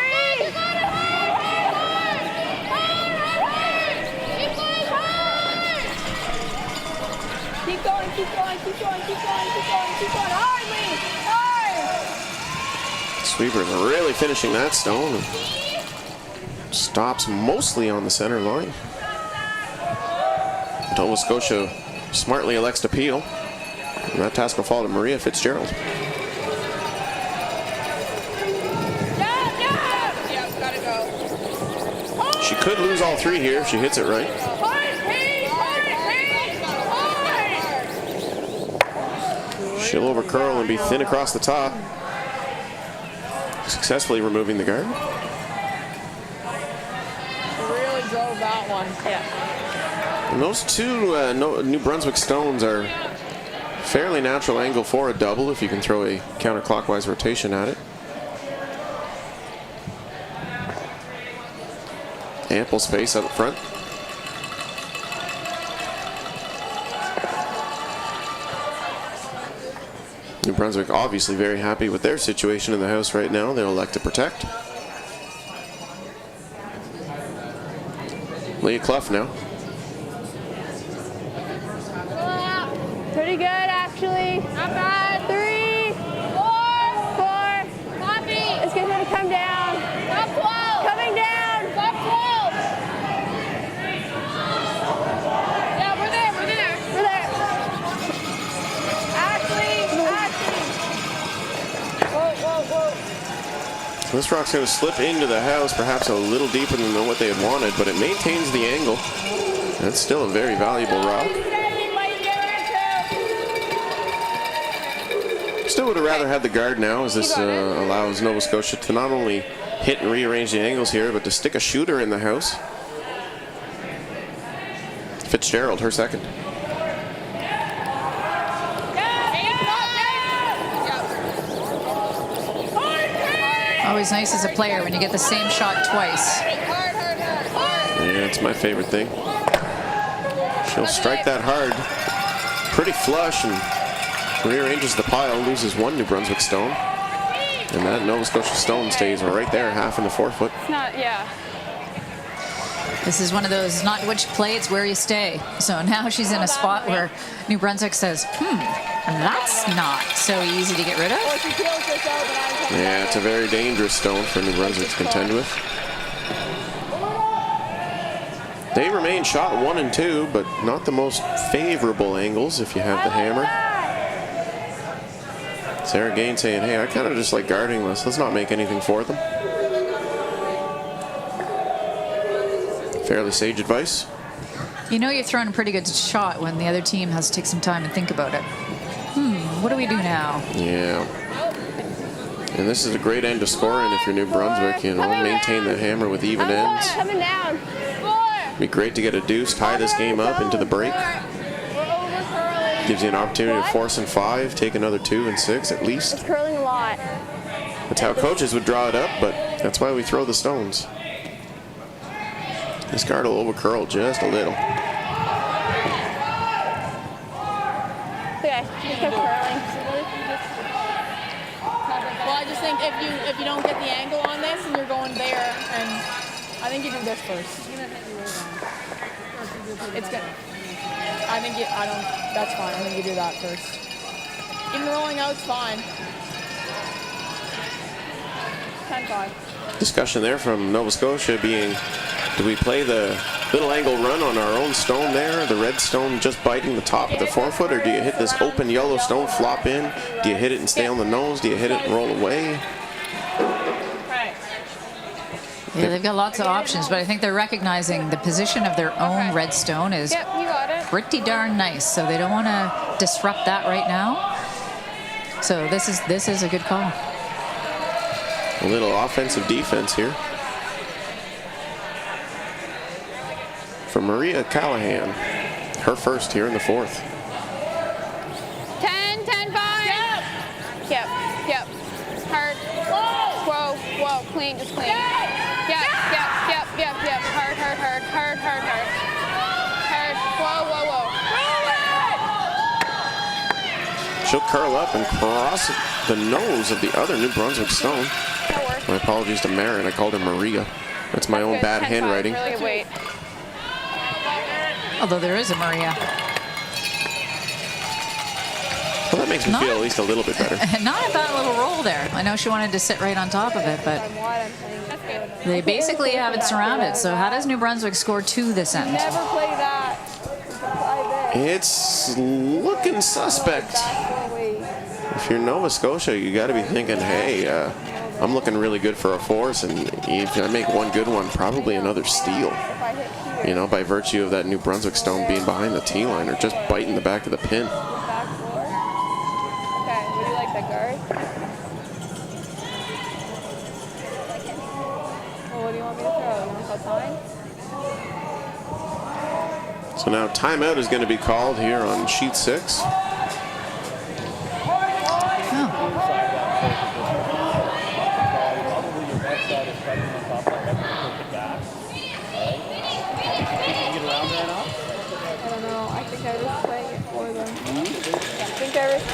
Keep going, keep going, keep going, keep going, keep going, keep going. Hard, Lee. Hard. Sweepers really finishing that stone. Stops mostly on the center line. Nova Scotia smartly elects to peel. And that task will fall to Maria Fitzgerald. She could lose all 3 here if she hits it right. She'll over curl and be thin across the top. Successfully removing the guard. Really drove that one. Yeah. And those 2 New Brunswick stones are fairly natural angle for a double if you can throw a counterclockwise rotation at it. Ample space up front. New Brunswick obviously very happy with their situation in the house right now. They'll elect to protect. Leah Clough now. Pretty good, actually. Not bad. 3, 4. Copy. Let's get her to come down. Top 12. Coming down. Top 12. Yeah, we're there. We're there. We're there. Ashley. Whoa, whoa, whoa. This rock's going to slip into the house, perhaps a little deeper than what they had wanted, but it maintains the angle. That's still a very valuable rock. Still would have rather had the guard now, as this allows Nova Scotia to not only hit and rearrange the angles here, but to stick a shooter in the house. Fitzgerald, her second. Always nice as a player when you get the same shot twice. Yeah, it's my favorite thing. She'll strike that hard, pretty flush, and rearranges the pile, loses 1 New Brunswick stone. And that Nova Scotia stone stays right there, half in the 4-foot. Not, yeah. This is one of those, not which play, it's where you stay. So now she's in a spot where New Brunswick says, that's not so easy to get rid of. Yeah, it's a very dangerous stone for New Brunswick to contend with. They remain shot 1 and 2, but not the most favorable angles if you have the hammer. Sarah Gain saying, hey, I kind of just like guarding this. Let's not make anything for them. Fairly sage advice. You know you're throwing a pretty good shot when the other team has to take some time and think about it. What do we do now? Yeah. And this is a great end to scoring if you're New Brunswick, you know, maintain the hammer with even ends. Coming down. Be great to get a deuce, tie this game up into the break. Gives you an opportunity to force in 5, take another 2 and 6 at least. It's curling a lot. That's how coaches would draw it up, but that's why we throw the stones. This card will over curl just a little. Okay, just keep curling. Well, I just think if you don't get the angle on this and you're going there, and I think you do this first. It's good. That's fine. I think you do that first. Even rolling out's fine. 10-5. Discussion there from Nova Scotia being, do we play the little angle run on our own stone there, the red stone just biting the top of the forefoot, or do you hit this open yellow stone, flop in? Do you hit it and stay on the nose? Do you hit it and roll away? Yeah, they've got lots of options, but I think they're recognizing the position of their own red stone is Yep, you got it. pretty darn nice, so they don't want to disrupt that right now. So this is a good call. A little offensive defense here from Maria Callahan. Her first here in the 4th. 10, 10, 5. Yep, yep. Hard. Whoa, whoa, clean, just clean. Yep. Hard. Hard. Whoa. She'll curl up and cross the nose of the other New Brunswick stone. That works. My apologies to Marin. I called her Maria. That's my own bad 10-5, handwriting. Really good weight. Although there is a Maria. Well, that makes me feel at least a little bit better. Not a bad little roll there. I know she wanted to sit right on top of it, but they basically have it surrounded. So how does New Brunswick score 2 this end? Never play that. It's looking suspect. If you're Nova Scotia, you got to be thinking, hey, I'm looking really good for a force, and if I make one good one, probably another steal. You know, by virtue of that New Brunswick stone being behind the tee line or just biting the back of the pin. Okay, would you like that guard? Well, what do you want me to throw? You want to call time? So now timeout is going to be called here on sheet 6.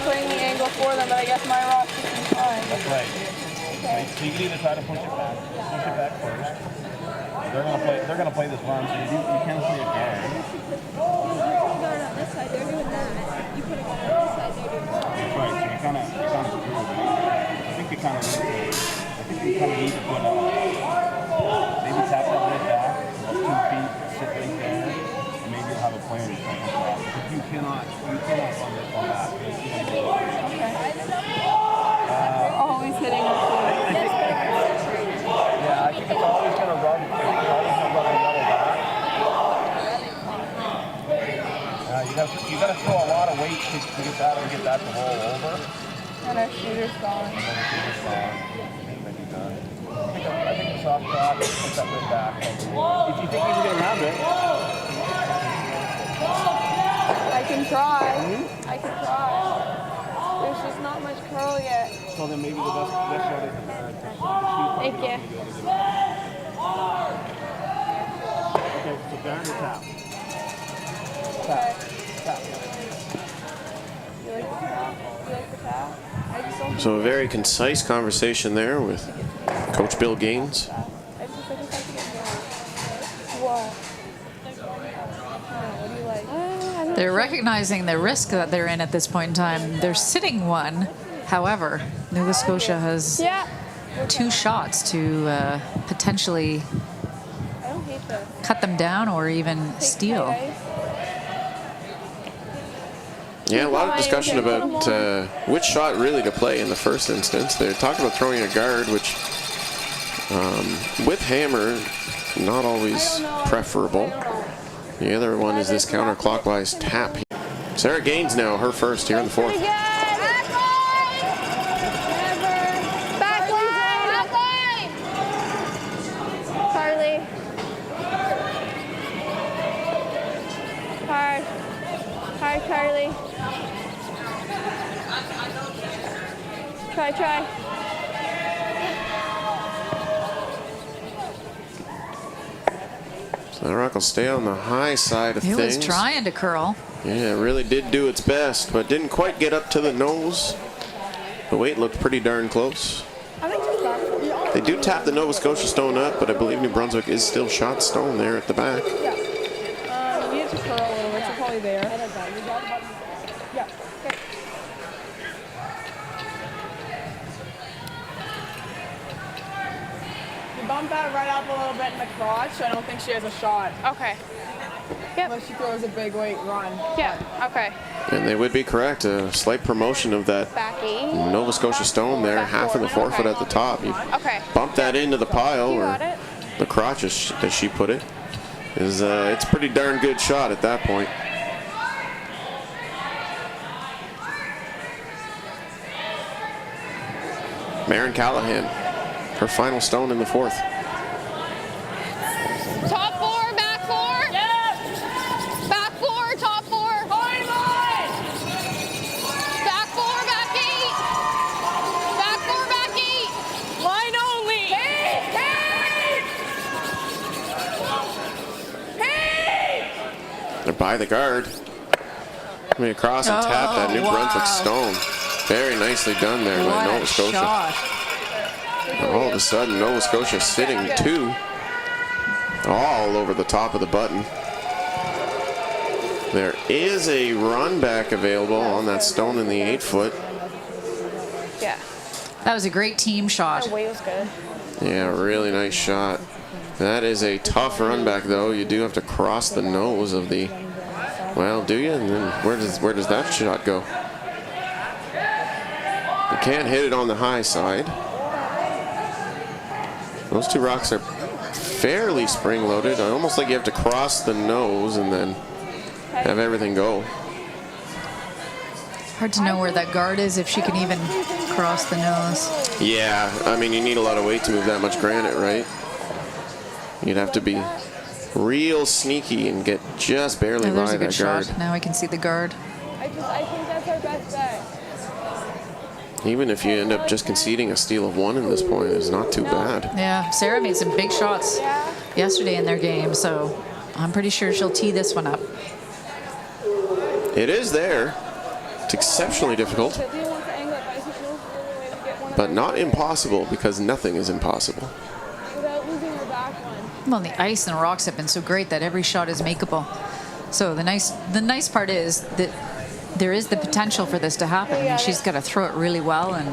Playing the angle for them, but I guess my rock is fine. That's right. Okay. So you can either try to push it back first. They're gonna play this run, so you can't play it guard. You put a guard on this side, they're doing that. You put a guard on this side, they're doing that. That's right. So you kind of screw it. I think you kind of need to put maybe tap that right back, about 2 feet, sit right there, and maybe you'll have a player in the second spot. But you cannot run this on that. Always hitting the floor. I think it's always going to run. I think it's always going to run the other back. You got to throw a lot of weight to get that to roll over. And our shooter's gone. I think the soft shot, put that right back. If you think you can get around it. I can try. I can try. There's just not much curl yet. So then maybe the best shot is Thank you. Okay, so down to tap. Tap. You like the tap? You like the tap? I just don't So a very concise conversation there with Coach Bill Gaines. I just like to get more. Whoa. They're recognizing the risk that they're in at this point in time. They're sitting one. However, Nova Scotia has 2 shots to potentially cut them down or even steal. Yeah, a lot of discussion about which shot really to play in the first instance. They're talking about throwing a guard, which with hammer, not always preferable. The other one is this counterclockwise tap. Sarah Gaines now, her first here in the 4th. Back line. Charlie. Hard, Charlie. Try. So the rock will stay on the high side of It things. was trying to curl. Yeah, it really did do its best, but didn't quite get up to the nose. The weight looked pretty darn close. They do tap the Nova Scotia stone up, but I believe New Brunswick is still shot stone there at the back. You need to curl a little bit, so probably there. Yeah. Okay. You bump that right up a little bit in the crotch. I don't think she has a shot. Okay. Yep. Unless she throws a big weight run. Yeah. Okay. And they would be correct. A slight promotion of that Backing. Nova Scotia stone there, half of the forefoot at the top. You Okay. bump that into the pile, You or got it. the crotch as she put it. It's a pretty darn good shot at that point. Maren Callahan, her final stone in the 4th. Top 4, back 4. Back 4, top 4. Back 4, back 8. Back 4, back 8. Line only. They're by the guard. Coming across and tap that New Brunswick stone. Very nicely done there by What Nova a Scotia. shot. And all of a sudden, Nova Scotia sitting 2 all over the top of the button. There is a run back available on that stone in the 8-foot. Yeah. That was a great team shot. The weight was good. Yeah, really nice shot. That is a tough run back, though. You do have to cross the nose of the. Well, do you? And then where does that shot go? You can't hit it on the high side. Those 2 rocks are fairly spring-loaded. Almost like you have to cross the nose and then have everything go. Hard to know where that guard is if she can even cross the nose. Yeah, I mean, you need a lot of weight to move that much granite, right? You'd have to be real sneaky and get just barely Oh, there's by a good that guard. shot. Now I can see the guard. I think that's our best bet. Even if you end up just conceding a steal of 1 at this point, it's not too bad. Yeah, Sarah made some big shots yesterday in their game, so I'm pretty sure she'll tee this one up. It is there. It's exceptionally difficult, but not impossible, because nothing is impossible. Without losing her back one. Well, the ice and the rocks have been so great that every shot is makeable. So the nice part is that there is the potential for this to happen. I mean, she's got to throw it really well, and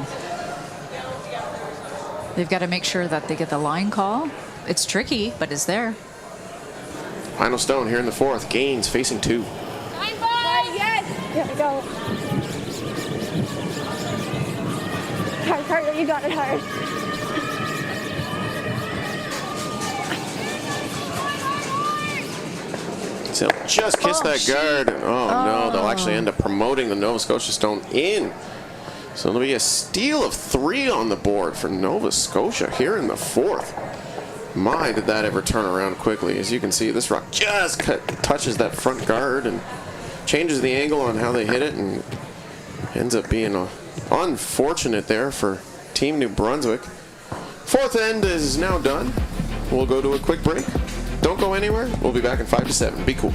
they've got to make sure that they get the line call. It's tricky, but it's there. Final stone here in the 4th. Gaines facing 2. Yes. Here we go. Hard, you got it hard. So just kiss that guard. Oh no, they'll actually end up promoting the Nova Scotia stone in. So there'll be a steal of 3 on the board for Nova Scotia here in the 4th. My, did that ever turn around quickly. As you can see, this rock just touches that front guard and changes the angle on how they hit it, and ends up being unfortunate there for Team New Brunswick. 4th end is now done. We'll go to a quick break. Don't go anywhere. We'll be back in 5 to 7. Be cool.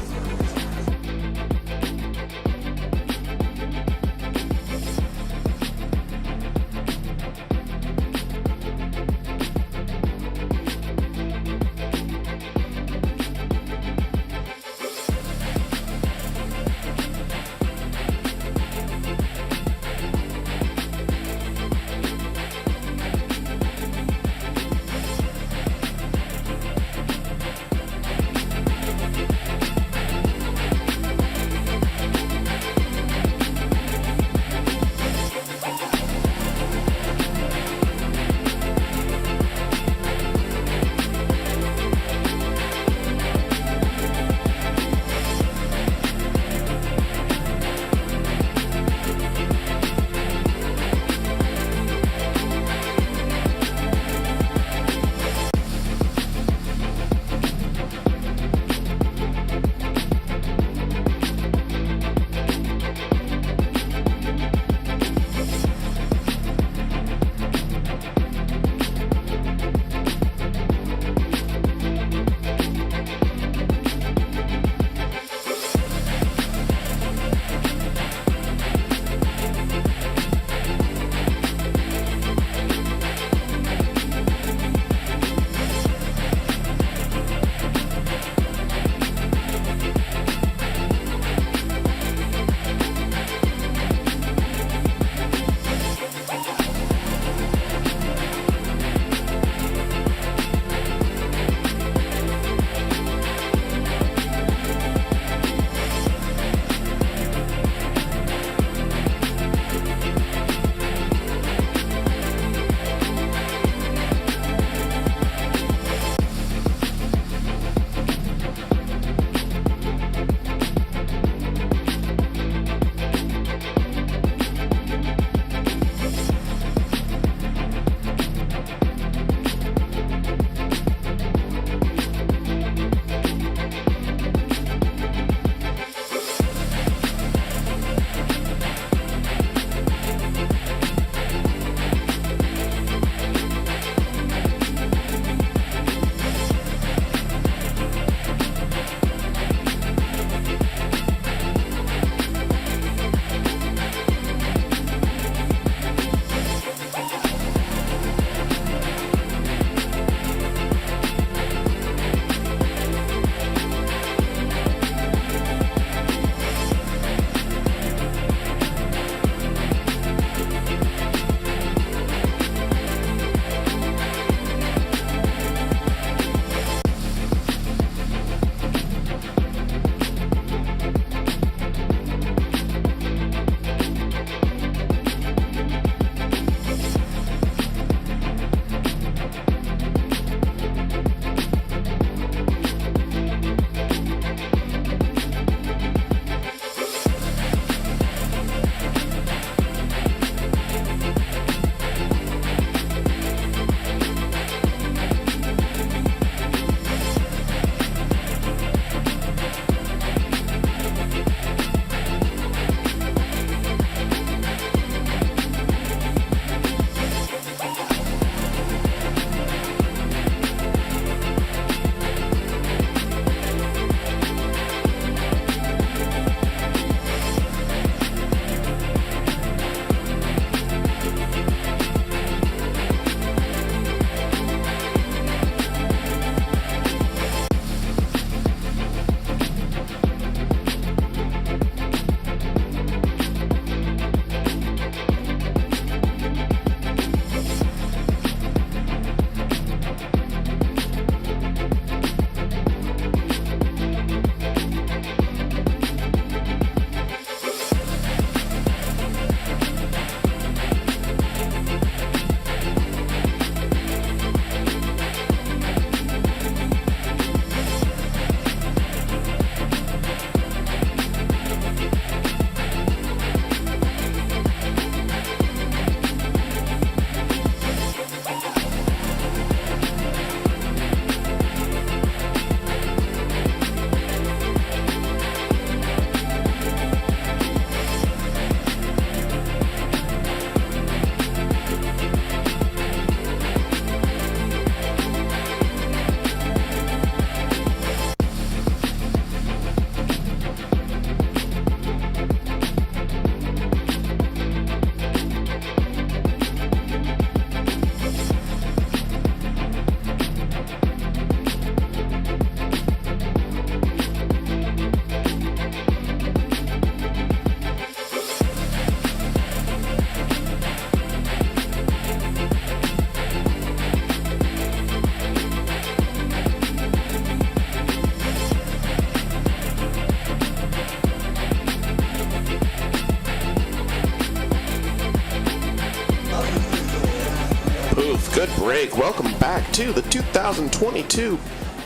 Good break. Welcome back to the 2022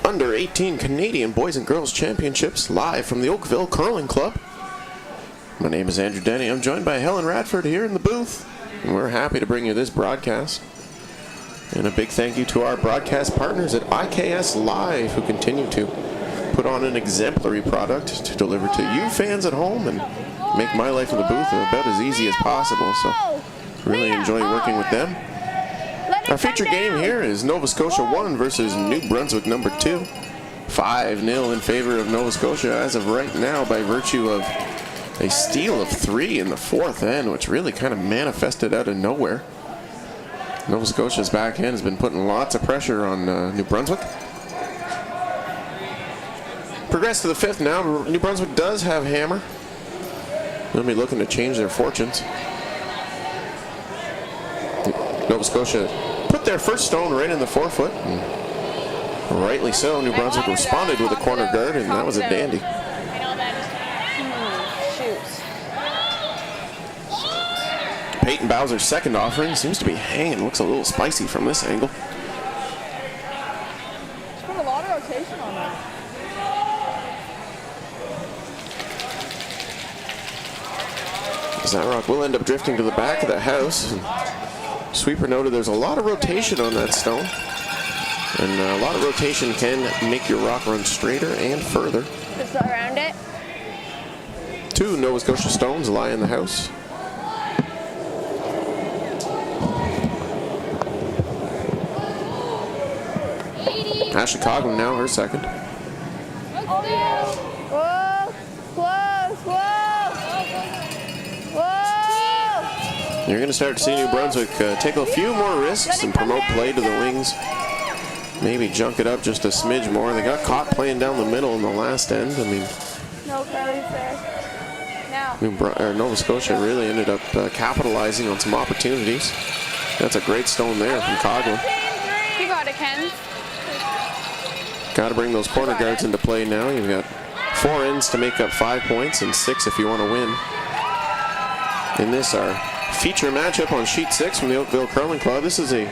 Under-18 Canadian Boys and Girls Championships, live from the Oakville Curling Club. My name is Andrew Denny. I'm joined by Helen Radford here in the booth, and we're happy to bring you this broadcast. And a big thank you to our broadcast partners at IKS Live, who continue to put on an exemplary product to deliver to you fans at home and make my life in the booth about as easy as possible. So really enjoy working with them. Our feature game here is Nova Scotia 1 versus New Brunswick number 2. 5-0 in favor of Nova Scotia as of right now by virtue of a steal of 3 in the fourth end, which really kind of manifested out of nowhere. Nova Scotia's back end has been putting lots of pressure on New Brunswick. Progress to the fifth now. New Brunswick does have hammer. They'll be looking to change their fortunes. Nova Scotia put their first stone right in the forefoot. And rightly so. New Brunswick responded with a corner guard, and that was a dandy. Peyton Bowser's second offering seems to be hanging. Looks a little spicy from this angle. Just put a lot of rotation on that. Zarok will end up drifting to the back of the house. Sweeper noted there's a lot of rotation on that stone. And a lot of rotation can make your rock run straighter and further. Just around it. 2 Nova Scotia stones lie in the house. Ashley Coghlan now her second. Whoa, close, whoa. You're going to start to see New Brunswick take a few more risks and promote play to the wings. Maybe junk it up just a smidge more. They got caught playing down the middle in the last end. I mean, No curries there. Nova Scotia really ended up capitalizing on some opportunities. That's a great stone there from Coghlan. You got it, Ken. Got to bring those corner guards into play now. You've got 4 ends to make up 5 points and 6 if you want to win. In this, our feature matchup on sheet 6 from the Oakville Curling Club. This is a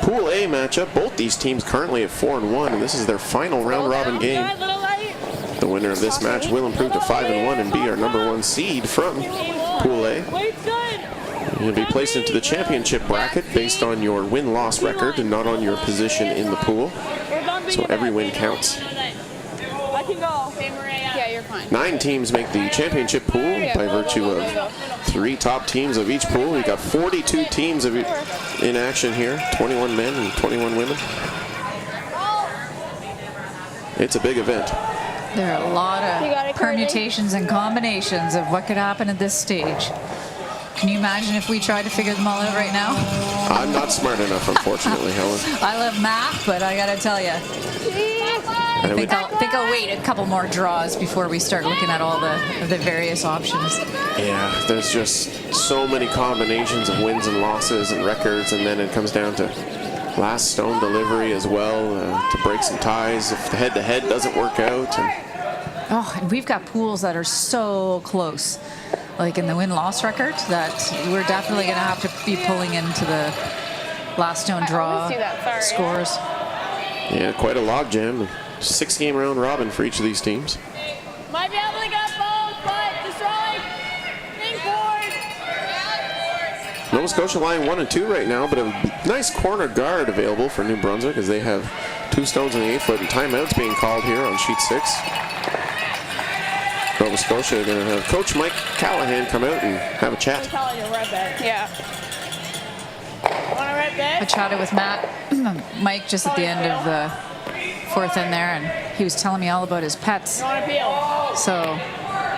Pool A matchup. Both these teams currently at 4-1, and this is their final round-robin game. The winner of this match will improve to 5-1 and be our number 1 seed from Pool A. You'll be placed into the championship bracket based on your win-loss record and not on your position in the pool. So every win counts. I can go. Yeah, you're fine. 9 teams make the championship pool by virtue of 3 top teams of each pool. We've got 42 teams in action here, 21 men and 21 women. It's a big event. There are a lot of permutations and combinations of what could happen at this stage. Can you imagine if we tried to figure them all out right now? I'm not smart enough, unfortunately, Helen. I love math, but I gotta tell you, I think I'll wait a couple more draws before we start looking at all the various options. Yeah, there's just so many combinations of wins and losses and records, and then it comes down to last stone delivery as well to break some ties if the head-to-head doesn't work out. And we've got pools that are so close, like in the win-loss record, that we're definitely going to have to be pulling into the last stone draw scores. Yeah, quite a logjam. 6-game round robin for each of these teams. Might be able to get both, but destroy. Think forward. Nova Scotia lying 1 and 2 right now, but a nice corner guard available for New Brunswick as they have 2 stones in the 8-foot, and timeouts being called here on sheet 6. Nova Scotia are going to have Coach Mike Callahan come out and have a chat. Yeah. Want a red bed? I chatted with Mike just at the end of the fourth end there, and he was telling me all about his pets. Want a peel? So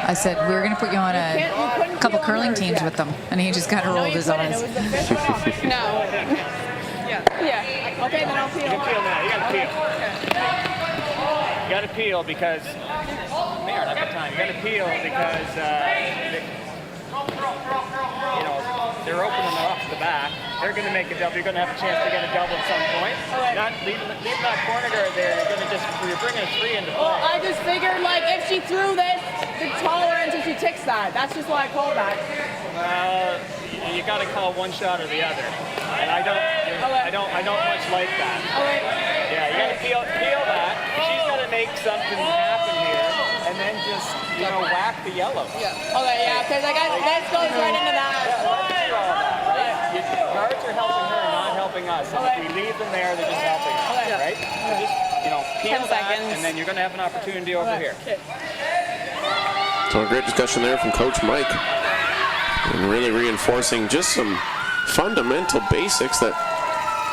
I said, we're going to put you on a couple curling teams with them. And he just kind of rolled his eyes. No. Yeah. Okay, then I'll peel. You can peel now. You gotta peel. You gotta peel because Mayor, not the time. You gotta peel because they're opening up the back. They're going to make a double. You're going to have a chance to get a double at some point. Not leaving that corner guard there. You're bringing a 3 into play. Well, I just figured, like, if she threw this, the tolerance if she ticks that. That's just why I called that. You got to call one shot or the other. And I don't. I don't much like that. Yeah, you gotta feel that. She's gotta make something happen here, and then just whack the yellow. Yeah. Okay, yeah, because I got this goes right into that. Yeah, let's do all that, right? Your guards are helping her, not helping us. And if we leave them there, they're just helping us, right? So just peel 10 that, seconds. and then you're gonna have an opportunity over here. So a great discussion there from Coach Mike, and really reinforcing just some fundamental basics that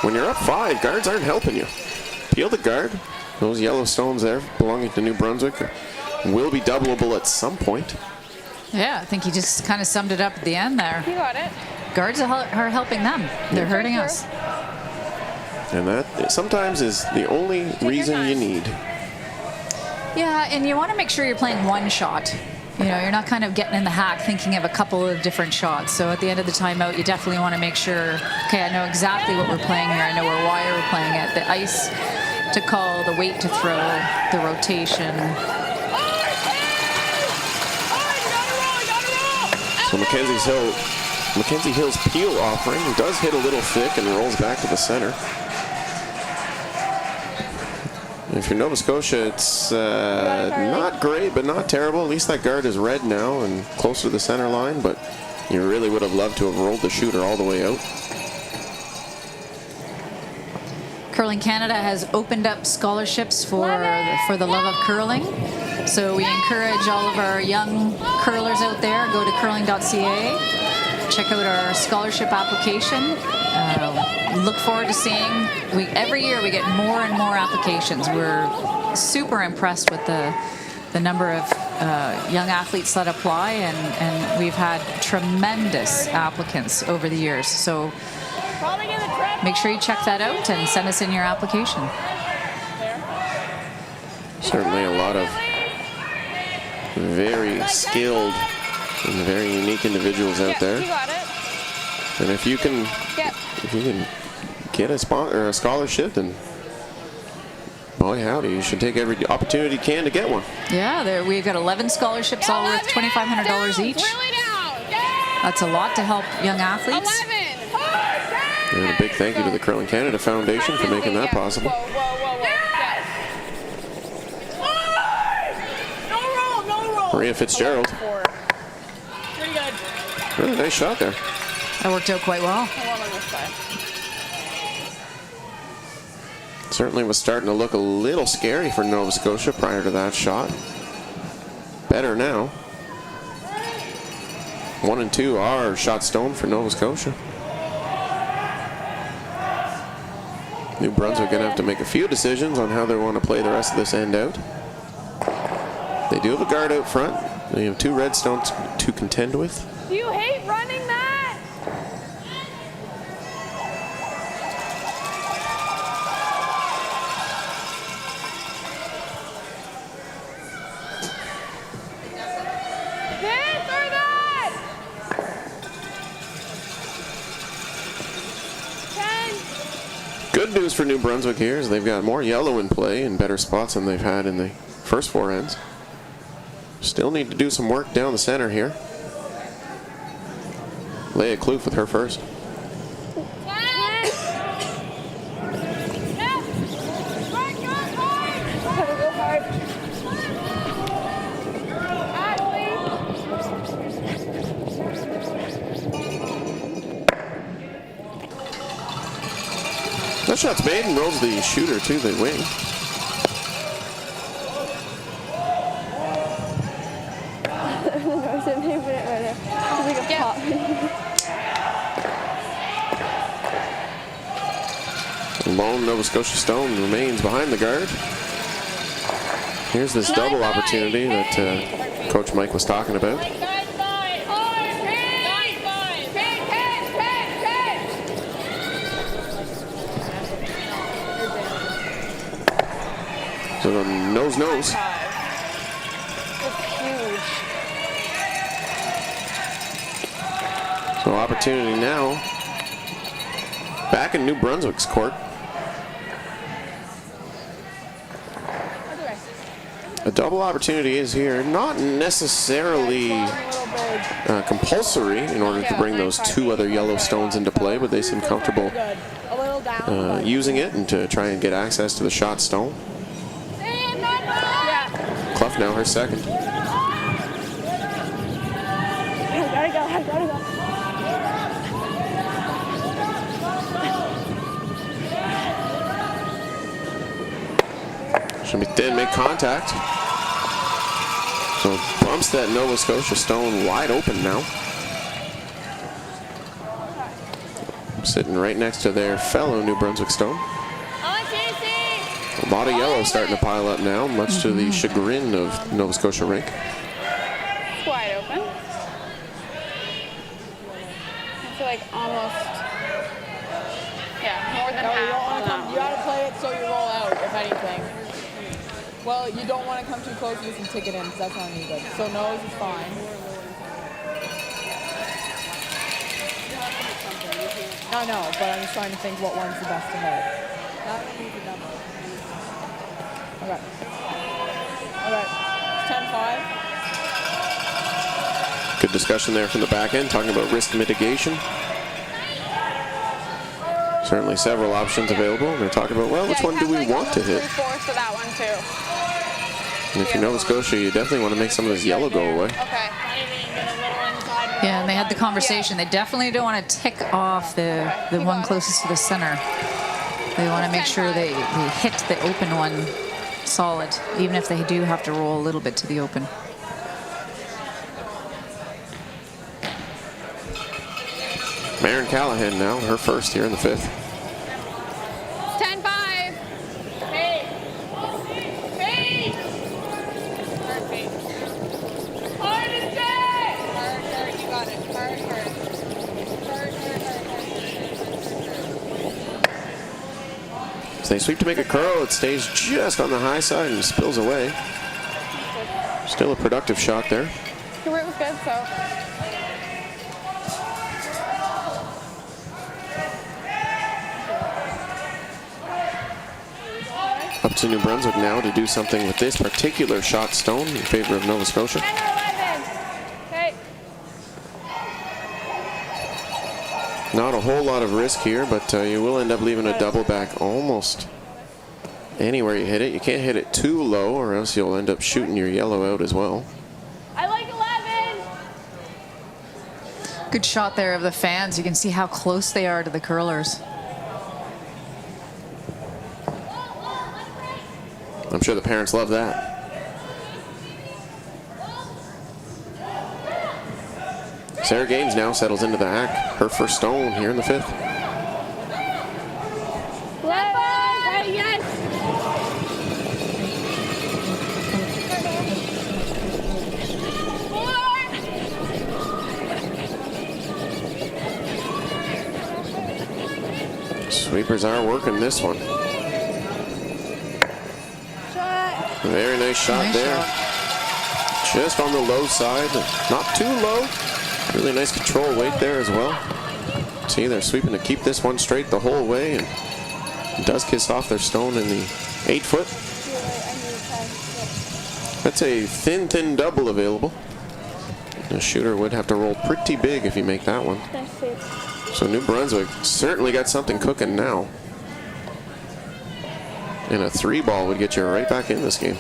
when you're up 5, guards aren't helping you. Peel the guard. Those yellow stones there belonging to New Brunswick will be doubleable at some point. Yeah, I think he just kind of summed it up at the end there. You got it. Guards are helping them. They're hurting us. And that sometimes is the only reason you need. Yeah, and you want to make sure you're playing one shot. You're not kind of getting in the hack thinking of a couple of different shots. So at the end of the timeout, you definitely want to make sure, okay, I know exactly what we're playing here. I know why we're playing it. The ice to call, the weight to throw, the rotation. So Mackenzie Hill's peel offering does hit a little thick and rolls back to the center. If you're Nova Scotia, it's not great, but not terrible. At least that guard is red now and close to the center line, but you really would have loved to have rolled the shooter all the way out. Curling Canada has opened up scholarships for the love of curling. So we encourage all of our young curlers out there, go to curling.ca, check out our scholarship application. Look forward to seeing, every year we get more and more applications. We're super impressed with the number of young athletes that apply, and we've had tremendous applicants over the years. So make sure you check that out and send us in your application. Certainly a lot of very skilled and very unique individuals out there. You got it. And if you can get a scholarship, then boy howdy, you should take every opportunity you can to get one. Yeah, we've got 11 scholarships, all worth $2,500 each. That's a lot to help young athletes. 11. And a big thank you to the Curling Canada Foundation for making that possible. Maria Fitzgerald. Pretty good. Really nice shot there. That worked out quite well. Certainly was starting to look a little scary for Nova Scotia prior to that shot. Better now. 1 and 2 are shot stone for Nova Scotia. New Brunswick going to have to make a few decisions on how they want to play the rest of this end out. They do have a guard out front. They have 2 red stones to contend with. Do you hate running that? This or that? 10. Good news for New Brunswick here is they've got more yellow in play and better spots than they've had in the first 4 ends. Still need to do some work down the center here. Leia Kloof with her first. 10. That shot's made and rolls the shooter to the wing. Lone Nova Scotia stone remains behind the guard. Here's this double opportunity that Coach Mike was talking about. So the nose. So opportunity now. Back in New Brunswick's court. A double opportunity is here, not necessarily compulsory in order to bring those 2 other yellow stones into play, but they seem comfortable fell down. using it and to try and get access to the shot stone. Yeah. Clough now her second. I gotta go. Should be thin, make contact. So bumps that Nova Scotia stone wide open now. Sitting right next to their fellow New Brunswick stone. A lot of yellow starting to pile up now, much to the chagrin of Nova Scotia rink. It's wide open. I feel like almost, yeah, more than No, you don't half. want to come. You gotta play it so you roll out, if anything. Well, you don't want to come too close to this and tick it in, because that's not any good. So nose is fine. I know, but I'm just trying to think what one's the best to hit. That one needs a number. Okay. Okay. 10-5. Good discussion there from the back end, talking about risk mitigation. Certainly several options available. And they're talking about, well, which one do we want to hit? 3/4 of that one too. And if you're Nova Scotia, you definitely want to make some of this yellow go away. Okay. Yeah, and they had the conversation. They definitely don't want to tick off the one closest to the center. They want to make sure they hit the open one solid, even if they do have to roll a little bit to the open. Maren Callahan now, her first here in the fifth. 10-5. Hey. Hey. Perfect. Hard and stay. Hard, you got it. Hard. So they sweep to make a curl. It stays just on the high side and spills away. Still a productive shot there. Your route was good, so. Up to New Brunswick now to do something with this particular shot stone in favor of Nova Scotia. 10 or 11. Okay. Not a whole lot of risk here, but you will end up leaving a double back almost anywhere you hit it. You can't hit it too low or else you'll end up shooting your yellow out as well. I like 11. Good shot there of the fans. You can see how close they are to the curlers. I'm sure the parents love that. Sarah Gaines now settles into the hack. Her first stone here in the fifth. Yes. Sweepers are working this one. Very nice shot there. Just on the low side, not too low. Really nice control weight there as well. See, they're sweeping to keep this one straight the whole way, and it does kiss off their stone in the 8-foot. That's a thin double available. The shooter would have to roll pretty big if you make that one. So New Brunswick certainly got something cooking now. And a 3-ball would get you right back in this game.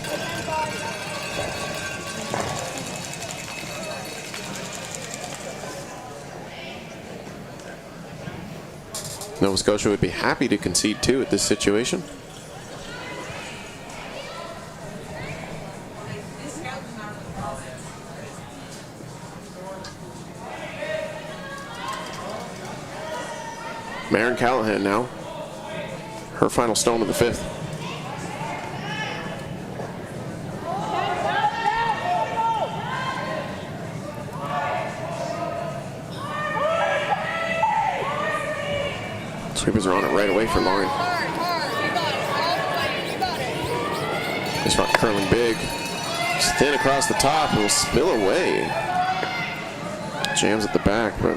Nova Scotia would be happy to concede too at this situation. Maren Callahan now. Her final stone of the fifth. Sweepers are on it right away for Lauren. This rock curling big. It's thin across the top. It will spill away. Jams at the back, but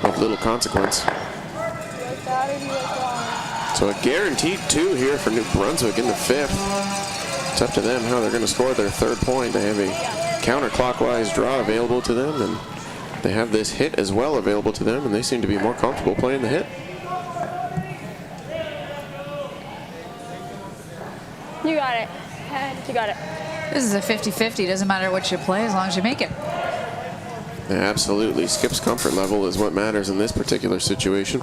of little consequence. So a guaranteed 2 here for New Brunswick in the fifth. It's up to them how they're going to score their third point. They have a counterclockwise draw available to them, and they have this hit as well available to them, and they seem to be more comfortable playing the hit. You got it. You got it. This is a 50-50. Doesn't matter what you play as long as you make it. Absolutely. Skip's comfort level is what matters in this particular situation.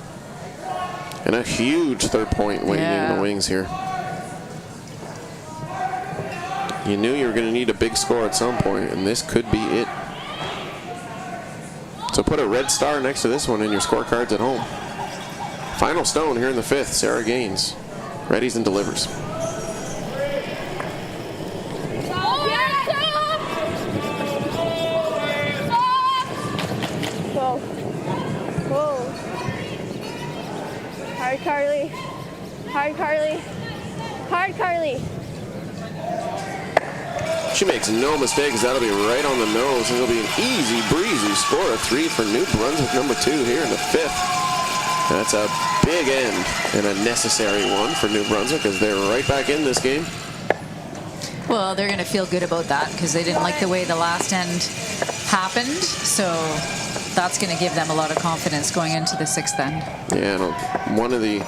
And a huge third point waiting in the wings here. You knew you were going to need a big score at some point, and this could be it. So put a red star next to this one in your scorecards at home. Final stone here in the 5th. Sarah Gaines readies and delivers. Whoa. Whoa. Hard, Carly. Hard, Carly. Hard, Carly. She makes no mistakes. That'll be right on the nose. And it'll be an easy breezy score of 3 for New Brunswick, number 2 here in the 5th. That's a big end and a necessary one for New Brunswick as they're right back in this game. Well, they're going to feel good about that because they didn't like the way the last end happened. So that's going to give them a lot of confidence going into the 6th end. Yeah, and one of the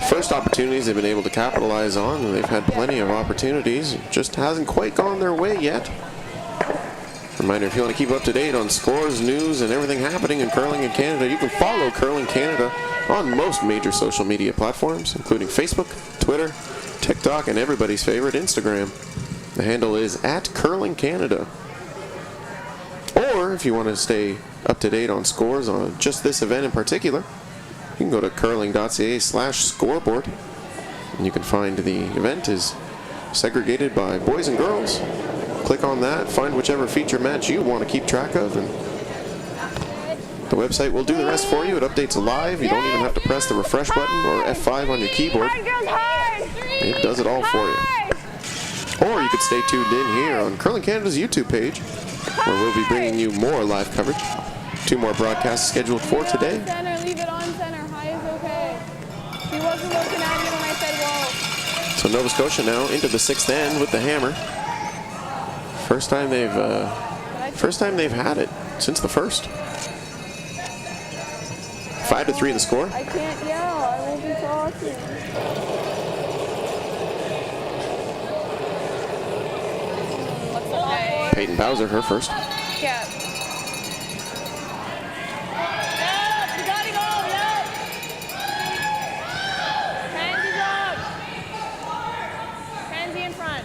first opportunities they've been able to capitalize on, and they've had plenty of opportunities. It just hasn't quite gone their way yet. Reminder, if you want to keep up to date on scores, news, and everything happening in curling in Canada, you can follow Curling Canada on most major social media platforms, including Facebook, Twitter, TikTok, and everybody's favorite, Instagram. The handle is @CurlingCanada. Or if you want to stay up to date on scores on just this event in particular, you can go to curling.ca/scoreboard, and you can find the event is segregated by boys and girls. Click on that, find whichever feature match you want to keep track of, and the website will do the rest for you. It updates live. You don't even have to press the refresh button or F5 on your keyboard. It does it all for you. Or you could stay tuned in here on Curling Canada's YouTube page, where we'll be bringing you more live coverage. 2 more broadcasts scheduled for today. Center, leave it on center. High is okay. He wasn't looking at me when I said whoa. So Nova Scotia now into the 6th end with the hammer. First time they've had it since the 1st. 5-3 the score. I can't yell. I won't be talking. Looks okay. Peyton Bowser, her first. Yeah. You gotta go, yeah. Pansy up. Pansy in front.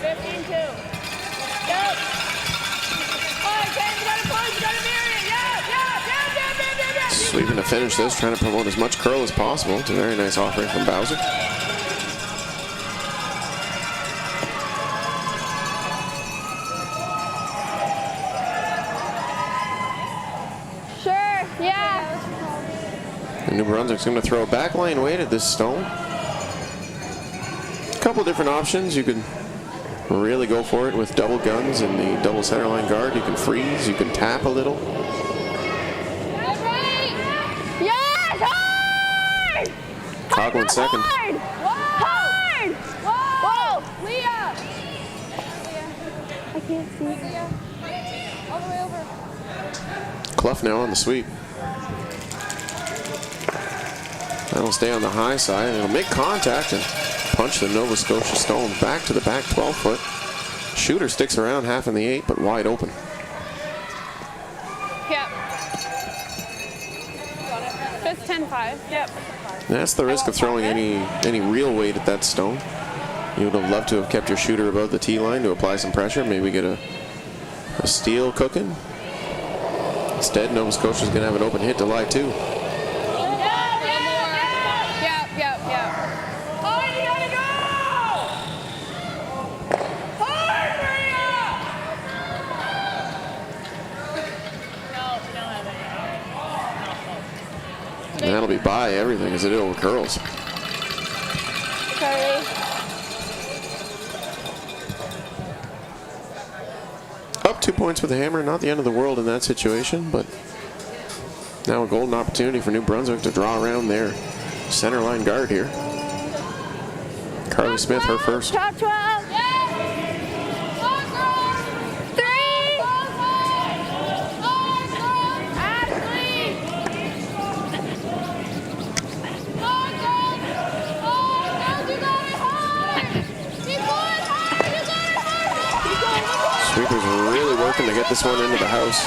15-2. Yep. All right, Pansy, you gotta push, you gotta mirror it. Yeah. Sweeping to finish this, trying to promote as much curl as possible. It's a very nice offering from Bowser. Sure, yeah. And New Brunswick's going to throw a backline weight at this stone. A couple different options. You could really go for it with double guns and the double centerline guard. You can freeze, you can tap a little. Yes, hard! Coughlin second. Hard! Hard! Whoa! Leah! I can't see. All the way over. Clough now on the sweep. That'll stay on the high side. It'll make contact and punch the Nova Scotia stone back to the back 12-foot. Shooter sticks around half in the 8, but wide open. Yep. Just 10-5. Yep. That's the risk of throwing any real weight at that stone. You would have loved to have kept your shooter above the tee line to apply some pressure, maybe get a steal cooking. Instead, Nova Scotia's going to have an open hit to lie to. Yep. Oh, you gotta go! Hard, Maria! No, And that'll be by everything as it over curls. Sorry. Up 2 points with the hammer, not the end of the world in that situation, but now a golden opportunity for New Brunswick to draw around their center line guard here. Carly Smith, her first. Top 12. 3. Go, go! get this one into the house.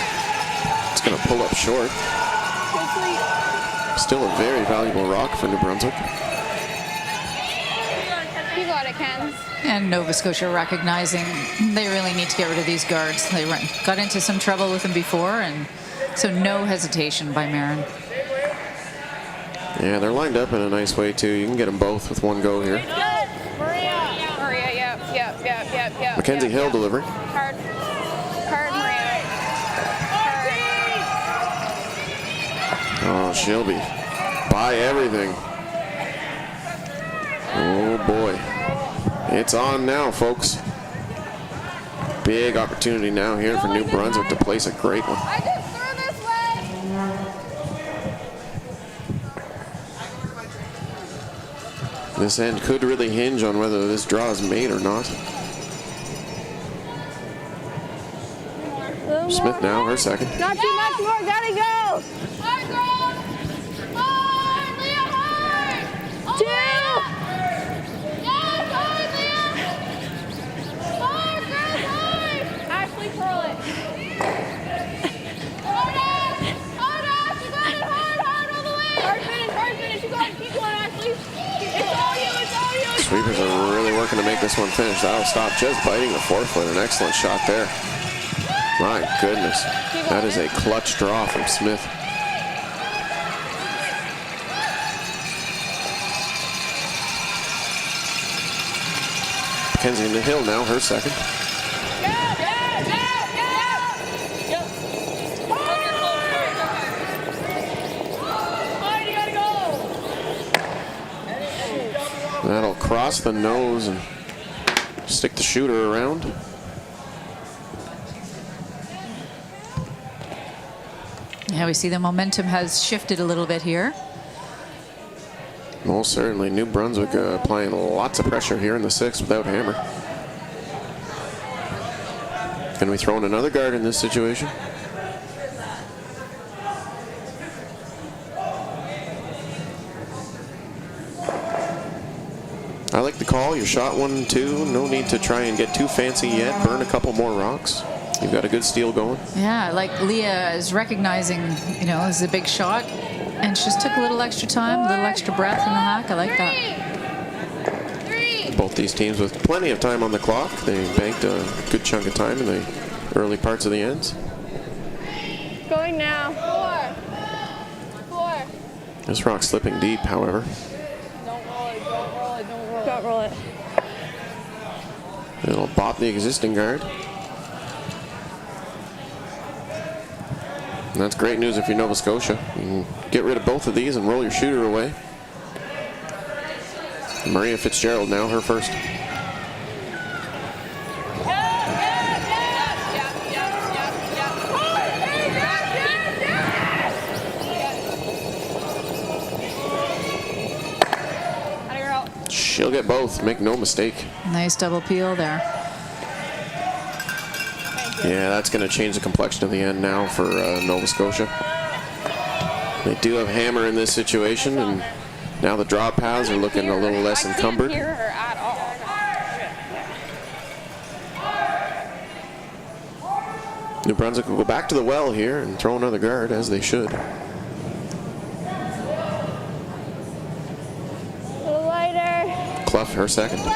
It's going to pull up short. Still a very valuable rock for New Brunswick. You got it, Ken. And Nova Scotia recognizing they really need to get rid of these guards. They got into some trouble with them before, and so no hesitation by Marin. Yeah, they're lined up in a nice way too. You can get them both with one go here. Maria, yep. Mackenzie Hill delivery. Hard, Maria. Oh, she'll be by everything. Oh boy. It's on now, folks. Big opportunity now here for New Brunswick to place a great one. I just threw this way. This end could really hinge on whether this draw is made or not. Smith now, her second. Not too much more, gotta go. Hard, girl. Hard, Leah, hard. Two. Yes, hard, Leah. Hard, girl, hard. Ashley, curl it. Hard ass, you got it, hard all the way. Hard finish, you got it. Keep going, Ashley. It's all you. Sweepers are really working to make this one finish. That'll stop just biting the forefoot. An excellent shot there. My goodness. That is a clutch draw from Smith. Mackenzie in the hill now, her second. That'll cross the nose and stick the shooter around. Yeah, we see the momentum has shifted a little bit here. Most certainly. New Brunswick applying lots of pressure here in the sixth without hammer. Can we throw in another guard in this situation? I like the call. You shot 1, 2. No need to try and get too fancy yet. Burn a couple more rocks. You've got a good steal going. Yeah, like Leah is recognizing, you know, this is a big shot, and she just took a little extra time, a little extra breath in the hack. I like that. Both these teams with plenty of time on the clock. They banked a good chunk of time in the early parts of the ends. Going now. Four. This rock slipping deep, however. Don't roll it. It'll bop the existing guard. And that's great news if you're Nova Scotia. You can get rid of both of these and roll your shooter away. Maria Fitzgerald now, her first. She'll get both, make no mistake. Nice double peel there. Yeah, that's going to change the complexion of the end now for Nova Scotia. They do have hammer in this situation, and now the draw paths are looking a little less encumbered. Hear her at all. New Brunswick will go back to the well here and throw another guard, as they should. A little lighter. Clough, her second. Two.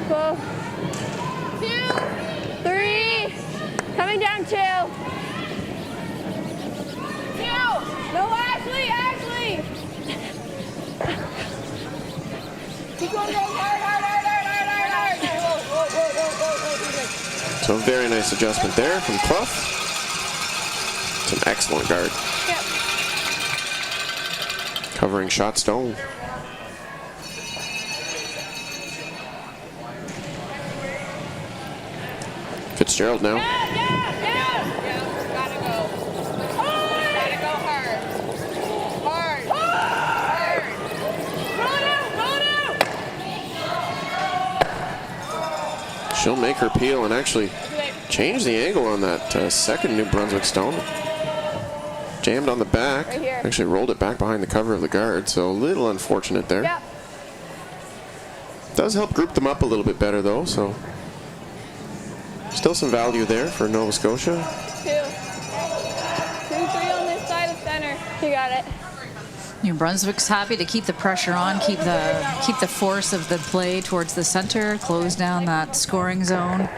Go. 2, 3. Coming down 2. 2. No, Ashley. Keep going, hard. So a very nice adjustment there from Clough. It's an excellent guard. Yep. Covering shot stone. Fitzgerald now. Yeah. Gotta go. Gotta go hard. She'll make her peel and actually change the angle on that second New Brunswick stone. Jammed on the back. Right here. Actually rolled it back behind the cover of the guard, so a little unfortunate there. Yep. Does help group them up a little bit better, though, so still some value there for Nova Scotia. 2, 3 on this side of center. You got it. New Brunswick's happy to keep the pressure on, keep the force of the play towards the center, close down that scoring zone,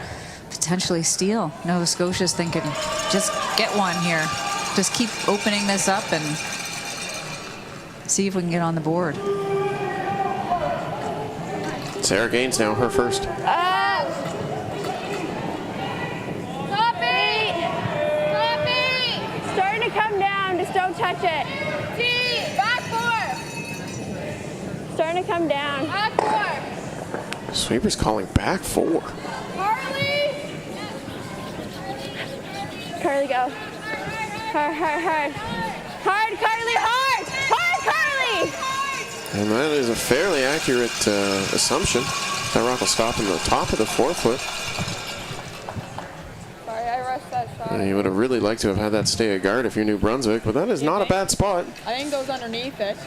potentially steal. Nova Scotia's thinking, just get one here. Just keep opening this up and see if we can get on the board. Sarah Gaines now, her first. Stop it! Stop it! Starting to come down, just don't touch it. T, back 4. Starting to come down. Back 4. Sweeper's calling back 4. Carly. Carly, go. Hard, hard, hard. Hard, Carly, hard! Hard, Carly! And that is a fairly accurate assumption. That rock will stop in the top of the forefoot. Sorry, I rushed that shot. You would have really liked to have had that stay at guard if you're New Brunswick, but that is not a bad spot. I think it goes underneath it.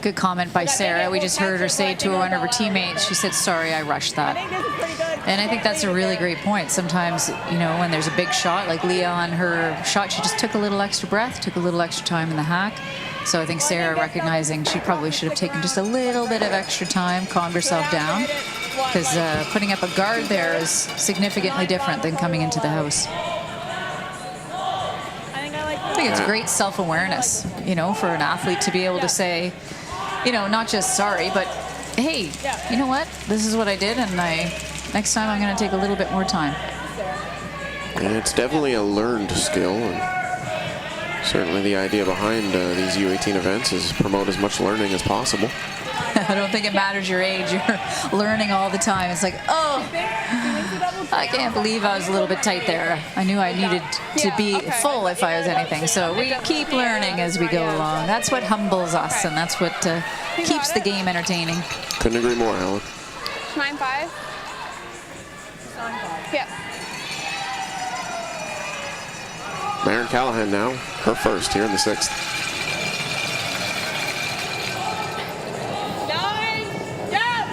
Good comment by Sarah. We just heard her say to one of her teammates, she said, sorry, I rushed that. I think this is pretty good. And I think that's a really great point. Sometimes, you know, when there's a big shot, like Leah on her shot, she just took a little extra breath, took a little extra time in the hack. So I think Sarah recognizing she probably should have taken just a little bit of extra time, calmed herself down, because putting up a guard there is significantly different than coming into the house. I think it's great self-awareness, you know, for an athlete to be able to say, you know, not just sorry, but hey, you know what? This is what I did, and next time I'm going to take a little bit more time. And it's definitely a learned skill. And certainly the idea behind these U18 events is promote as much learning as possible. I don't think it matters your age. You're learning all the time. It's like, oh, I can't believe I was a little bit tight there. I knew I needed to be full if I was anything. So we keep learning as we go along. That's what humbles us, and that's what keeps the game entertaining. Couldn't agree more, Alan. 9-5. Yep. Maren Callahan now, her first here in the 6th. 9, yes!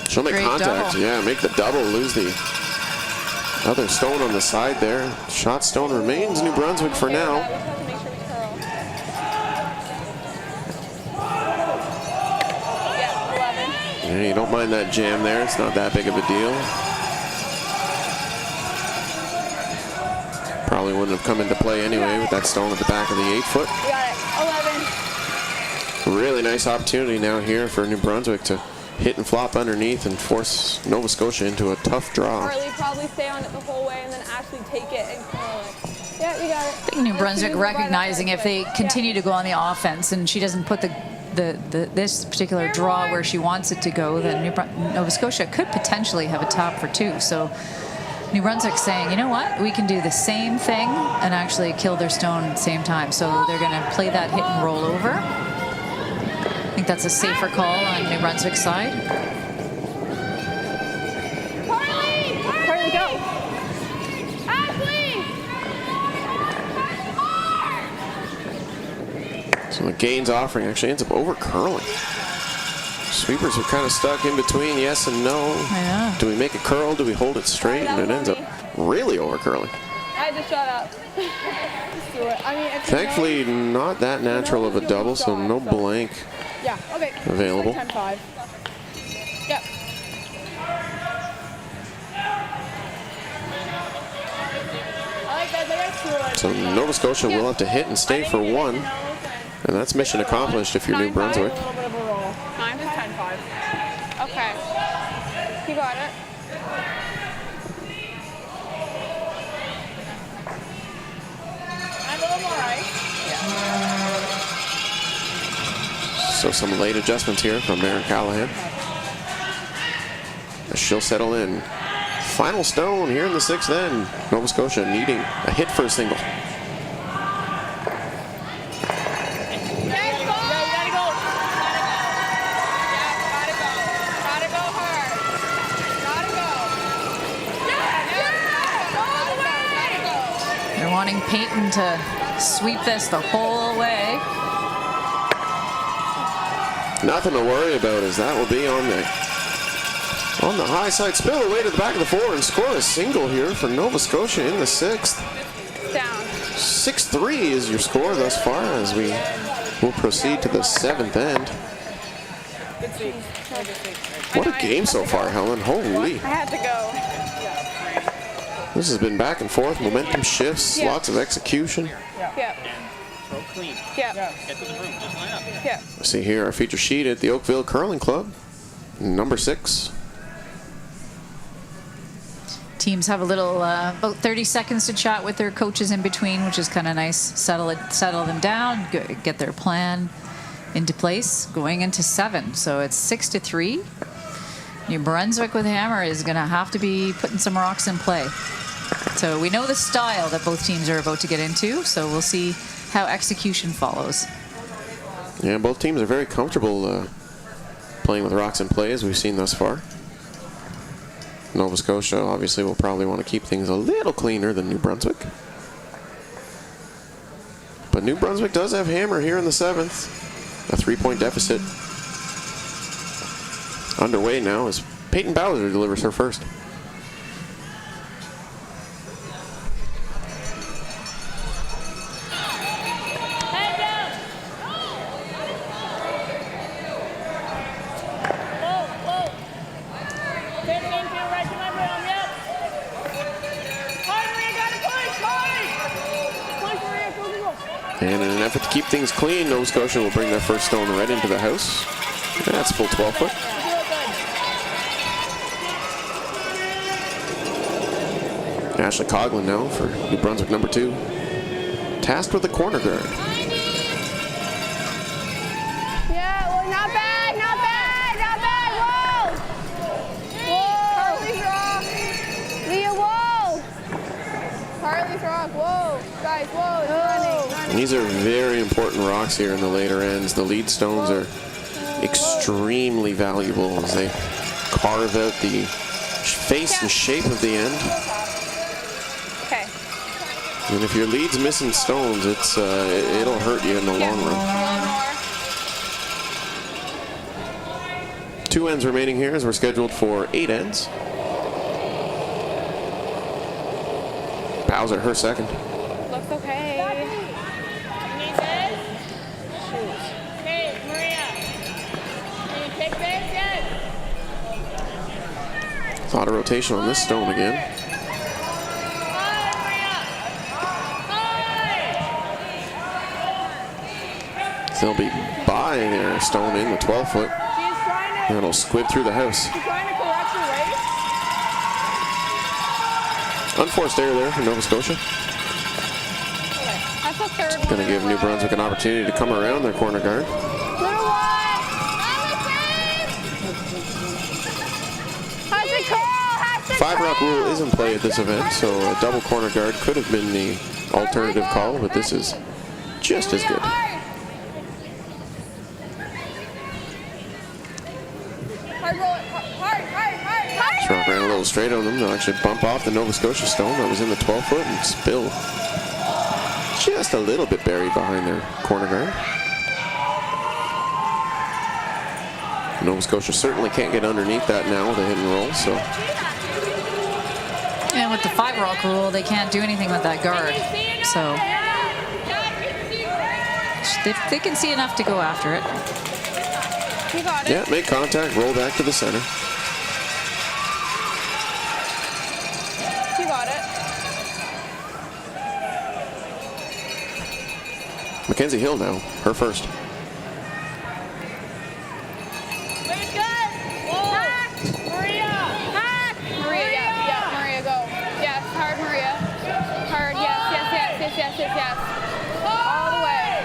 She'll make Great contact. double. Yeah, make the double, lose the other stone on the side there. Shot stone remains New Brunswick for now. Yeah, you don't mind that jam there. It's not that big of a deal. Probably wouldn't have come into play anyway with that stone at the back of the 8-foot. You got it. 11. Really nice opportunity now here for New Brunswick to hit and flop underneath and force Nova Scotia into a tough draw. Carly, probably stay on it the whole way and then actually take it and curl it. Yeah, you got it. I think New Brunswick recognizing if they continue to go on the offense and she doesn't put this particular draw where she wants it to go, then Nova Scotia could potentially have a tap for 2. So New Brunswick saying, you know what, we can do the same thing and actually kill their stone at the same time. So they're going to play that hit and roll over. I think that's a safer call on New Brunswick's side. Carly, go. So the Gaines offering actually ends up over curling. Sweepers are kind of stuck in between yes and no. Yeah. Do we make a curl? Do we hold it straight? And it ends up really over curling. I just shut up. Just do it. I mean, if Thankfully, not that natural of a double, so no blank Okay. available. 10-5. Yep. I like that. They got through it. So Nova Scotia will have to hit and stay for 1. And that's mission accomplished if you're New Brunswick. A little bit of a roll. 9 to 10-5. Okay. You got it. I'm a little more right. So some late adjustments here from Maren Callahan. As she'll settle in. Final stone here in the 6th then. Nova Scotia needing a hit for a single. Gotta go hard. Gotta go. wanting Peyton to sweep this the whole way. Nothing to worry about, as that will be on the high side. Spill away to the back of the four and score a single here for Nova Scotia in the sixth. Down. 6-3 is your score thus far, as we will proceed to the seventh end. What a game so far, Helen. Holy. I had to go. This has been back and forth, momentum shifts, lots of execution. Yep. Throw clean. Yep. Get to the room. Just line up. Yep. See here our feature sheet at the Oakville Curling Club, number 6. Teams have a little, about 30 seconds to chat with their coaches in between, which is kind of nice. Settle them down, get their plan into place going into 7. So it's 6-3. New Brunswick with hammer is going to have to be putting some rocks in play. So we know the style that both teams are about to get into, so we'll see how execution follows. Yeah, both teams are very comfortable playing with rocks in play, as we've seen thus far. Nova Scotia obviously will probably want to keep things a little cleaner than New Brunswick. But New Brunswick does have hammer here in the 7th. A 3-point deficit. Underway now as Peyton Bowser delivers her first. And in an effort to keep things clean, Nova Scotia will bring their first stone right into the house. That's full 12 foot. Ashley Coughlin now for New Brunswick number 2. Tasked with the corner guard. Yeah, well, not bad, not bad, not bad. Whoa! Whoa! Carly's rock. Leah, whoa! Carly's rock, whoa! Guys, whoa, it's running. And these are very important rocks here in the later ends. The lead stones are extremely valuable as they carve out the face and shape of the end. Okay. And if your lead's missing stones, it'll hurt you in the long run. 2 ends remaining here as we're scheduled for 8 ends. Bowser, her second. Looks okay. Hey, Maria. Can you kick this? Yes. Thought of rotation on this stone again. They'll be by their stone in the 12 foot. And it'll squib through the house. She's trying to correct her race. Unforced error there for Nova Scotia. That's the third one. Going to give New Brunswick an opportunity to come around their corner guard. Little one. How's it call? How's it 5 rock rule is in play at this event, so a double corner guard could have been the alternative call, but this is just as good. Hard roll it. Hard. Rock ran a little straight on them. They'll actually bump off the Nova Scotia stone that was in the 12 foot and spill just a little bit buried behind their corner guard. Nova Scotia certainly can't get underneath that now with a hit and roll, so. And with the 5 rock rule, they can't do anything with that guard. So they can see enough to go after it. You got it. Yeah, make contact, roll back to the center. You got it. Mackenzie Hill now, her first. Maria, yeah, Maria, go. Yes, hard, Maria. Hard, yes.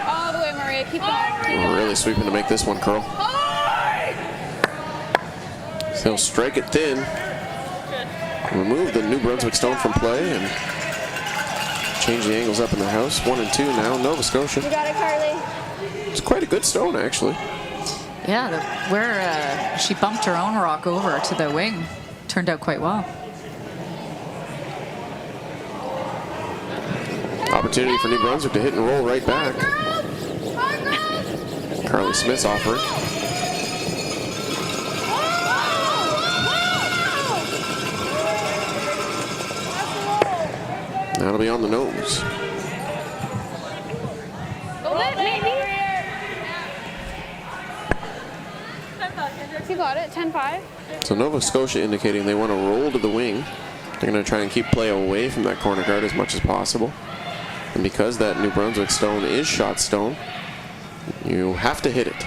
All the way, Maria. Keep going. We're really sweeping to make this one curl. He'll strike it thin. Remove the New Brunswick stone from play and change the angles up in the house. 1 and 2 now, Nova Scotia. You got it, Carly. It's quite a good stone, actually. Yeah, where she bumped her own rock over to the wing turned out quite well. Opportunity for New Brunswick to hit and roll right back. Carly Smith's offering. That'll be on the nose. You got it, 10-5. So Nova Scotia indicating they want to roll to the wing. They're going to try and keep play away from that corner guard as much as possible. And because that New Brunswick stone is shot stone, you have to hit it.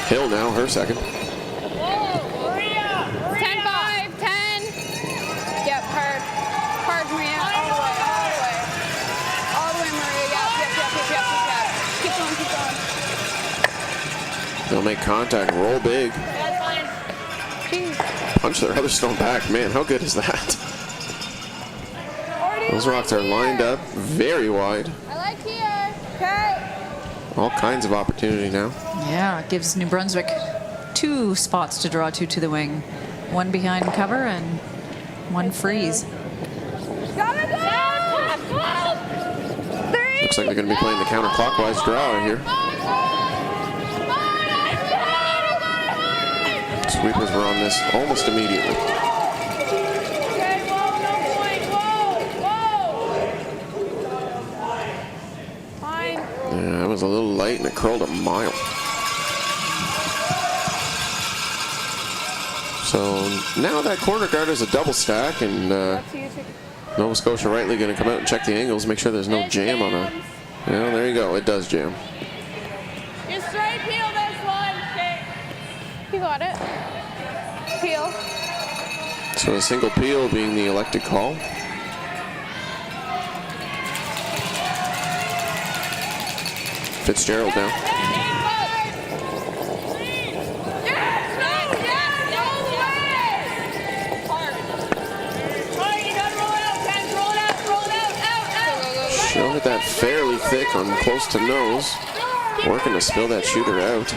Hill now, her second. 10-5, 10. Yep, hard. Hard, Maria. All the way, all the way. All the way, Maria. Yep. Keep going. They'll make contact, roll big. Jeez. Punch their other stone back. Man, how good is that? Those rocks are lined up very wide. I like here. Okay. All kinds of opportunity now. Yeah, it gives New Brunswick 2 spots to draw to the wing. One behind cover and one freeze. Looks like they're going to be playing the counterclockwise draw here. Sweepers were on this almost immediately. Yeah, that was a little light and it curled a mile. So now that corner guard is a double stack, and Nova Scotia rightly going to come out and check the angles, make sure there's no jam on a. Well, there you go. It does jam. You straight peel this one. You got it. Peel. So a single peel being the elected call. Fitzgerald now. She'll hit that fairly thick on close to nose. Working to spill that shooter out.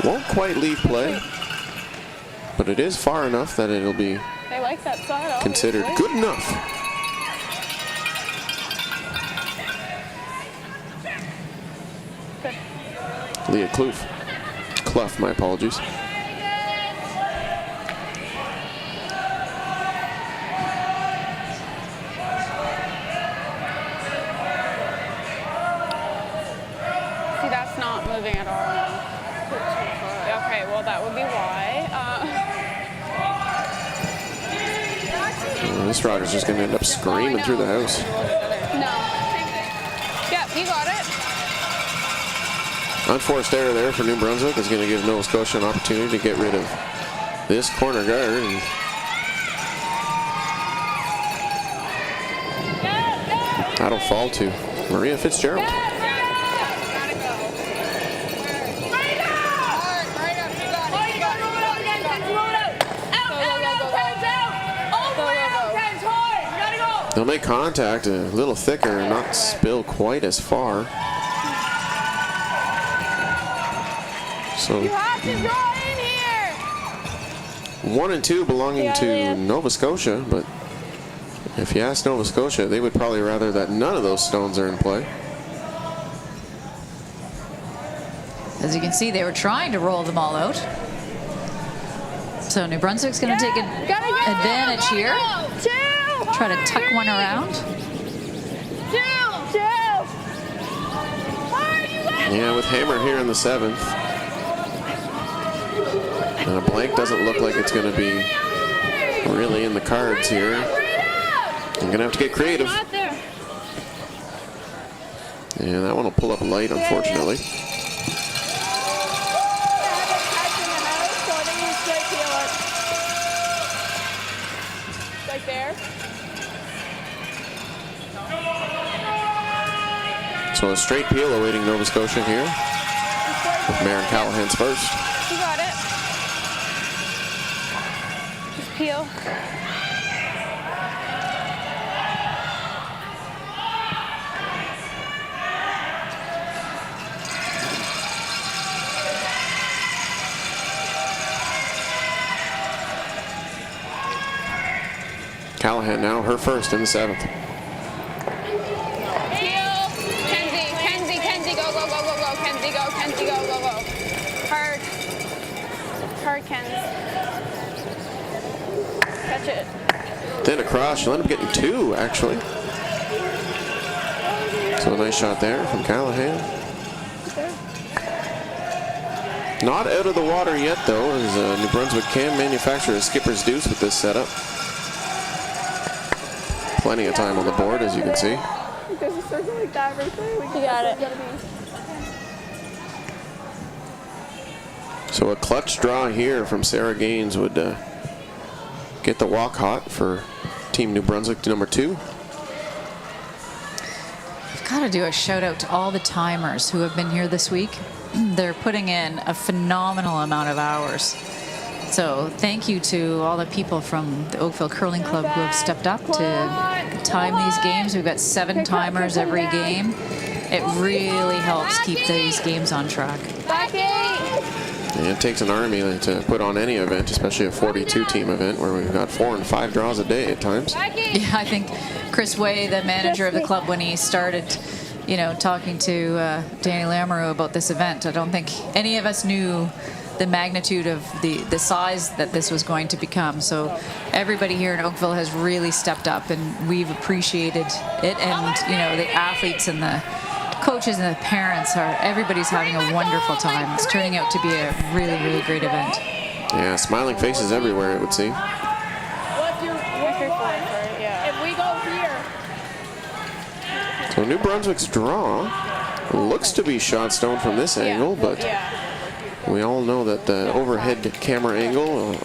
Won't quite leave play, but it is far enough that it'll be They like that side. considered good enough. Leah Clough, my apologies. See, that's not moving at all. Okay, well, that would be why. This rock is just going to end up screaming through the house. No. Yep, you got it. Unforced error there for New Brunswick is going to give Nova Scotia an opportunity to get rid of this corner guard. And that'll fall to Maria Fitzgerald. They'll make contact a little thicker and not spill quite as far. So You have to draw in here. 1 and 2 belonging to Yeah. Nova Scotia, but if you ask Nova Scotia, they would probably rather that none of those stones are in play. As you can see, they were trying to roll them all out. So New Brunswick's going to take advantage here. Try to tuck one around. Yeah, with Hammer here in the 7th. And a blank doesn't look like it's going to be really in the cards here. You're going to have to get creative. Yeah, that one will pull up light, unfortunately. Right there. So a straight peel awaiting Nova Scotia here. With Maren Callahan's first. You got it. Just peel. Callahan now, her first in the 7th. Kenzie, go, go, go, go, go. Kenzie, go, go, go. Hard. Hard, Kenzie. Catch it. Then across, she'll end up getting 2, actually. So a nice shot there from Callahan. Not out of the water yet, though, as New Brunswick can manufacture a skipper's deuce with this setup. Plenty of time on the board, as you can see. There's a circle like that right there. You got it. So a clutch draw here from Sarah Gaines would get the walk hot for Team New Brunswick to number 2. I've got to do a shout out to all the timers who have been here this week. They're putting in a phenomenal amount of hours. So thank you to all the people from the Oakville Curling Club who have stepped up to time these games. We've got 7 timers every game. It really helps keep these games on track. And it takes an army to put on any event, especially a 42-team event where we've got 4 and 5 draws a day at times. Yeah, I think Chris Way, the manager of the club, when he started, you know, talking to Danny Lamoureux about this event, I don't think any of us knew the magnitude of the size that this was going to become. So everybody here in Oakville has really stepped up, and we've appreciated it. And, you know, the athletes and the coaches and the parents everybody's having a wonderful time. It's turning out to be a really, really great event. Yeah, smiling faces everywhere, it would seem. If we go here. So New Brunswick's draw looks to be shot stone from this angle, but we all know that the overhead camera angle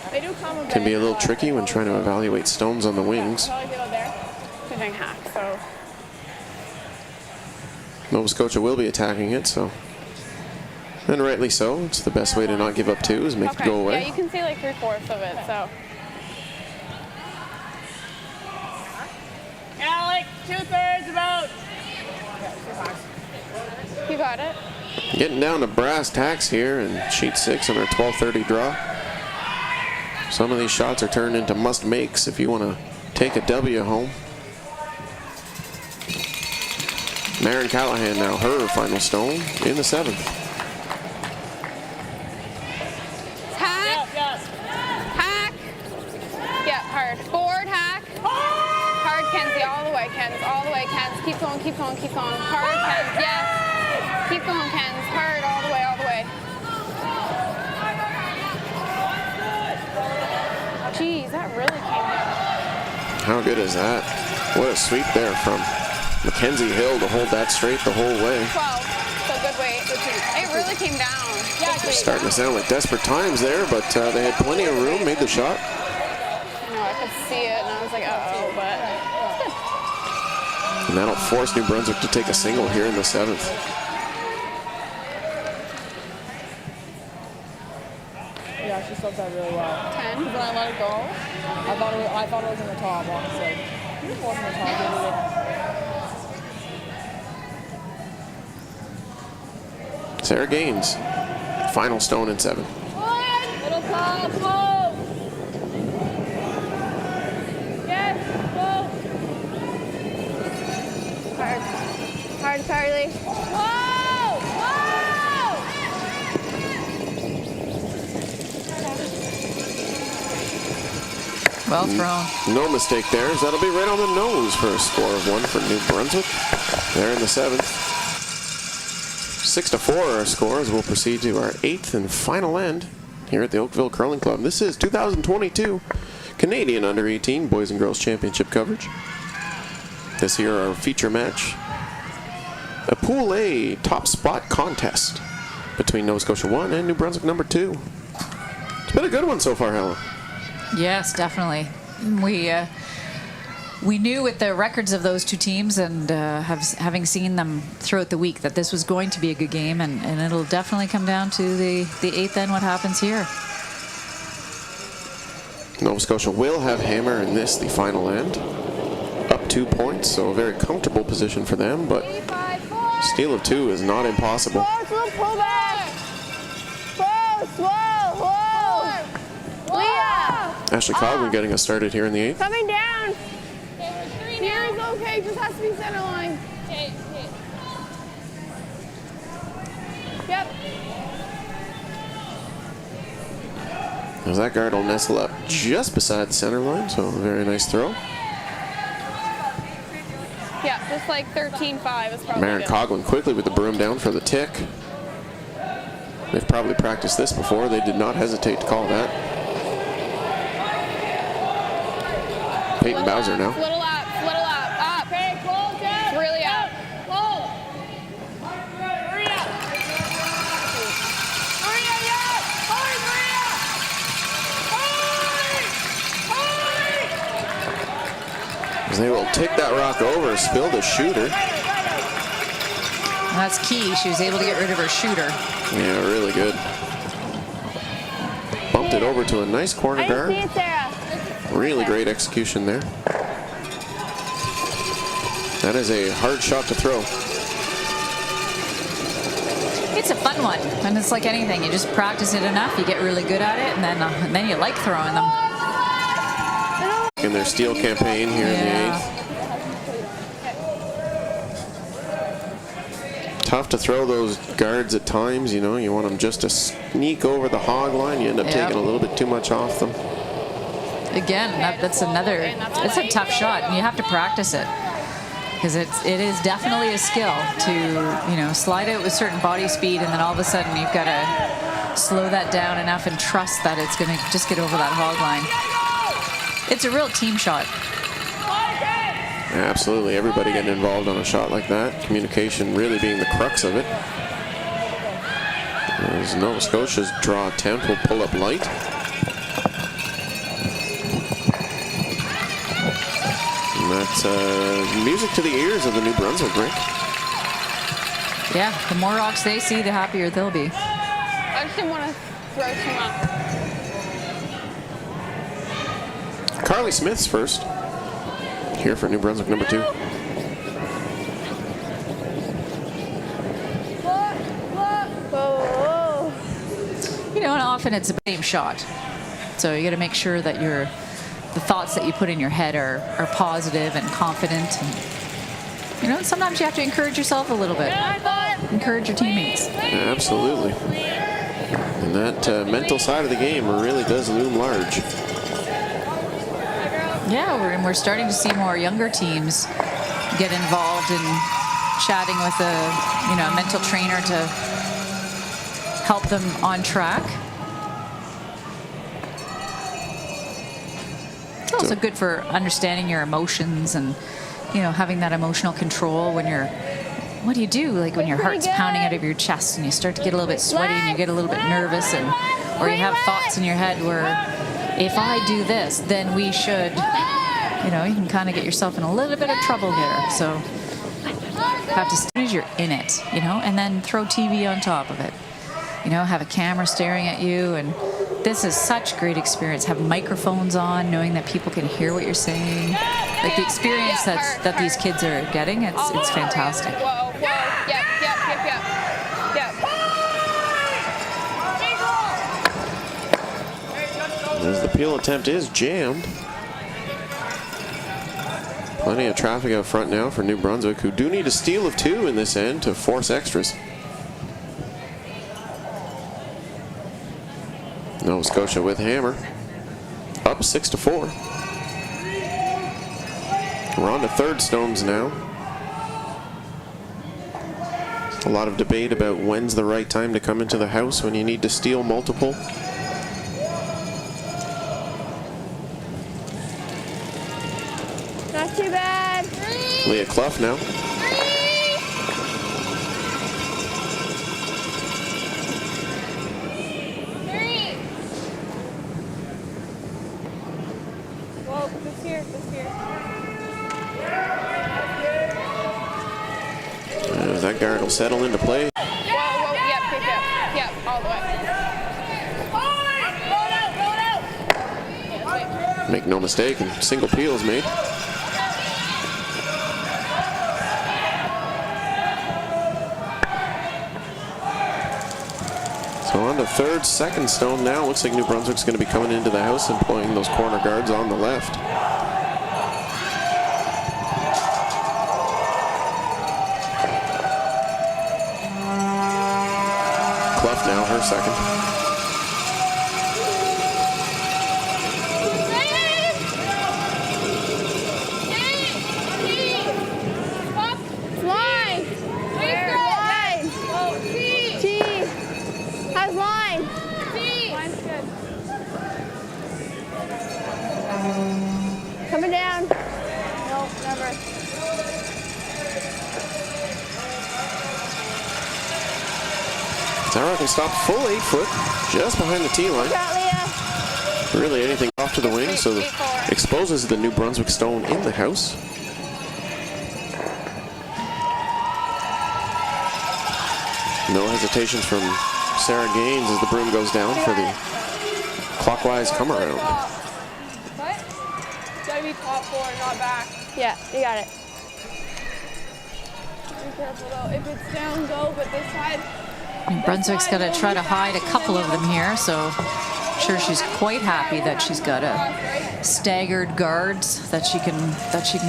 can be a little tricky when trying to evaluate stones on the wings. Nova Scotia will be attacking it, so, and rightly so. It's the best way to not give up 2 is make it go away. Yeah, you can see like 3/4 of it, so. Alec, 2/3 about. You got it. Getting down to brass tacks here in sheet 6 on our 12:30 draw. Some of these shots are turned into must makes if you want to take a W home. Maren Callahan now, her final stone in the 7th. Hack. Hack. Yeah, hard. Forward hack. Hard, Kenzie, all the way, Kenz. All the way, Kenz. Keep going, keep going, keep going. Hard, Kenz, yes. Keep going, Kenz. Hard, all the way, all the way. Jeez, that really came down. How good is that? What a sweep there from Mackenzie Hill to hold that straight the whole way. 12. So good weight. It really came down. Yeah, They're starting to sound like desperate times there, but they had plenty of room, made the shot. You know, I could see it, and I was like, uh-oh, but it's good. And that'll force New Brunswick to take a single here in the 7th. Yeah, she slipped that really well. 10. When I let it go, I thought it was in the top, honestly. It wasn't in the top. Sarah Gaines, final stone in 7. Little top, slow. Yes, slow. Hard. Hard, Carly. Whoa! Whoa! Well thrown. No mistake there, as that'll be right on the nose for a score of 1 for New Brunswick. They're in the 7th. 6-4 our scores. We'll proceed to our 8th and final end here at the Oakville Curling Club. This is 2022 Canadian Under-18 Boys and Girls Championship coverage. This here our feature match. A Pool A top spot contest between Nova Scotia 1 and New Brunswick number 2. It's been a good one so far, Helen. Yes, definitely. We knew with the records of those two teams and having seen them throughout the week that this was going to be a good game, and it'll definitely come down to the 8th end, what happens here. Nova Scotia will have hammer in this, the final end. Up 2 points, so a very comfortable position for them, but steal of 2 is not impossible. Pull back. Slow, slow, slow. Leah. Ashley Cogman getting us started here in the 8th. Coming down. Here is okay, just has to be center line. Yep. As that guard will nestle up just beside the center line, so very nice throw. Yeah, just like 13-5 is probably Marin good. Coughlin quickly with the broom down for the tick. They've probably practiced this before. They did not hesitate to call that. Peyton Bowser now. Little up, up. Okay, close down. Really up. Close. Hurry up. Hurry up, yeah. Hurry, Maria. Hurry. As they will take that rock over, spill the shooter. And that's key. She was able to get rid of her shooter. Yeah, really good. Bumped it over to a nice corner I didn't see guard. it, Sarah. Really great execution there. That is a hard shot to throw. It's a fun one, and it's like anything. You just practice it enough, you get really good at it, and then you like throwing them. In their steal campaign here in the 8th. Tough to throw those guards at times, you know. You want them just to sneak over the hog line. You end up taking a little bit too much off them. Again, that's it's a tough shot, and you have to practice it. Because it is definitely a skill to, you know, slide out with certain body speed, and then all of a sudden you've got to slow that down enough and trust that it's going to just get over that hog line. It's a real team shot. Yeah, absolutely. Everybody getting involved on a shot like that. Communication really being the crux of it. As Nova Scotia's draw attempt will pull up light. And that's music to the ears of the New Brunswick rink. Yeah, the more rocks they see, the happier they'll be. I just didn't want to throw too much. Carly Smith's first. Here for New Brunswick number 2. Whoa. You know, and often it's the same shot. So you got to make sure that the thoughts that you put in your head are positive and confident. And, you know, sometimes you have to encourage yourself a little bit. Encourage your teammates. Yeah, absolutely. And that mental side of the game really does loom large. Yeah, we're starting to see more younger teams get involved in chatting with a mental trainer to help them on track. It's also good for understanding your emotions and, you know, having that emotional control when you're, what do you do? Like when your heart's pounding out of your chest and you start to get a little bit sweaty and you get a little bit nervous, and or you have thoughts in your head where if I do this, then we should, you know, you can kind of get yourself in a little bit of trouble here. So you have to, as soon as you're in it, you know, and then throw TV on top of it. You know, have a camera staring at you, and this is such great experience. Have microphones on, knowing that people can hear what you're saying. Like the experience that these kids are getting, it's fantastic. Whoa. Yep. As the peel attempt is jammed. Plenty of traffic out front now for New Brunswick, who do need a steal of 2 in this end to force extras. Nova Scotia with hammer. Up 6-4. We're on to third stones now. A lot of debate about when's the right time to come into the house when you need to steal multiple. Not too bad. Leah Clough now. Whoa, this here. As that guard will settle into play. Whoa, yep, all the way. Make no mistake, and single peel is made. So on to third, second stone now. Looks like New Brunswick's going to be coming into the house employing those corner guards on the left. Clough now, her second. Coming down. Nope, never. Tara can stop full 8 foot, just behind the tee line. Really anything off to the wing, so exposes the New Brunswick stone in the house. No hesitations from Sarah Gaines as the broom goes down for the clockwise come around. What? It's gotta be top 4, not back. Yeah, you got it. Be careful though. If it's down, go, but this side. New Brunswick's got to try to hide a couple of them here, so I'm sure she's quite happy that she's got a staggered guards that she can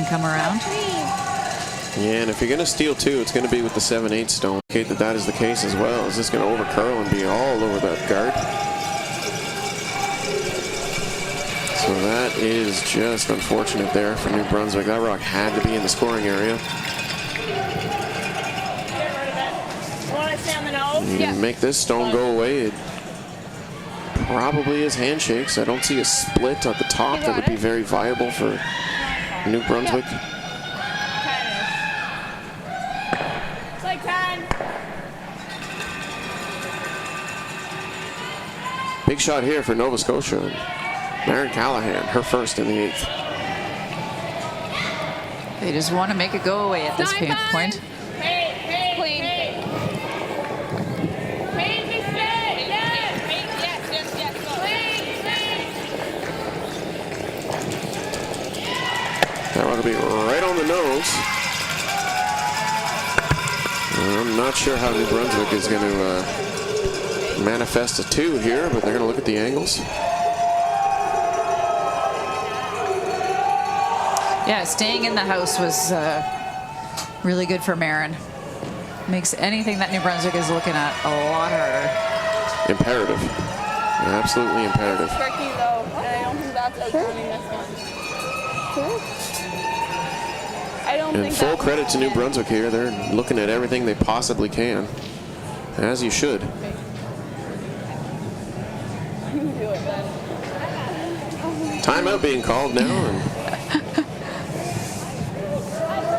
come around. Yeah, and if you're going to steal 2, it's going to be with the 7/8 stone. Indicate that that is the case as well. Is this going to overcurl and be all over that guard? So that is just unfortunate there for New Brunswick. That rock had to be in the scoring area. You can make this stone go away. It probably is handshakes. I don't see a split at the top that would be very viable for New Brunswick. It's like 10. Big shot here for Nova Scotia. Maren Callahan, her first in the 8th. They just want to make it go away at this point. That ought to be right on the nose. I'm not sure how New Brunswick is going to manifest a 2 here, but they're going to look at the angles. Yeah, staying in the house was really good for Maren. Makes anything that New Brunswick is looking at a lot harder. Imperative. Absolutely imperative. Tricky though, and I don't think that's outcounting this one. I don't And think full that credit to New Brunswick here. They're looking at everything they possibly can. As you should. Timeout being called now. And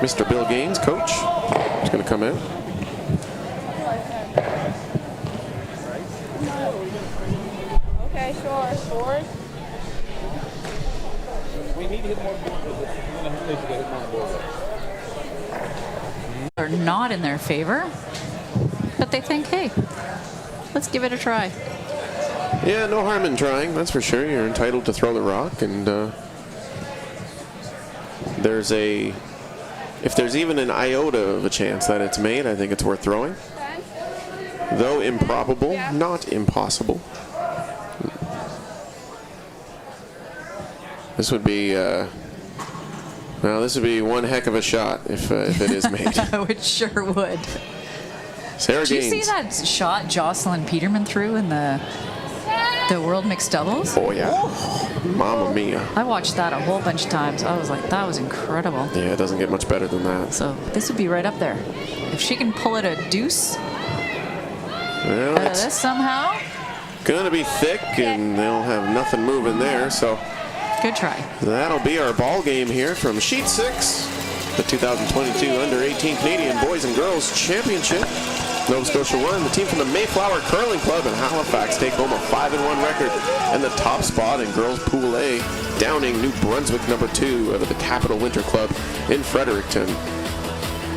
Mr. Bill Gaines, coach, is going to come out. Okay, sure. Forward. We need to hit more balls. Are not in their favor, but they think, hey, let's give it a try. Yeah, no harm in trying, that's for sure. You're entitled to throw the rock, and if there's even an iota of a chance that it's made, I think it's worth throwing. Though improbable, not impossible. This would be, this would be one heck of a shot if it is made. It sure would. Sarah Did you Gaines. see that shot Jocelyn Peterman threw in the World Mixed Doubles? Oh, yeah. Mamma mia. I watched that a whole bunch of times. I was like, that was incredible. Yeah, it doesn't get much better than that. So this would be right up there. If she can pull it a deuce Well, out of this somehow, gonna be thick, and they'll have nothing moving there, so good try. that'll be our ball game here from Sheet 6, the 2022 Under-18 Canadian Boys and Girls Championship. Nova Scotia won. The team from the Mayflower Curling Club in Halifax take home a 5-1 record and the top spot in Girls Pool A, downing New Brunswick number 2 out of the Capital Winter Club in Fredericton.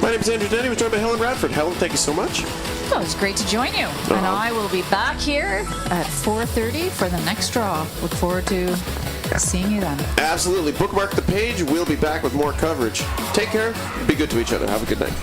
My name is Andrew Denny. We're joined by Helen Radford. Helen, thank you so much. Well, it's great to join you. And I will be back here at 4:30 for the next draw. Look forward to seeing you then. Absolutely. Bookmark the page. We'll be back with more coverage. Take care. Be good to each other. Have a good night.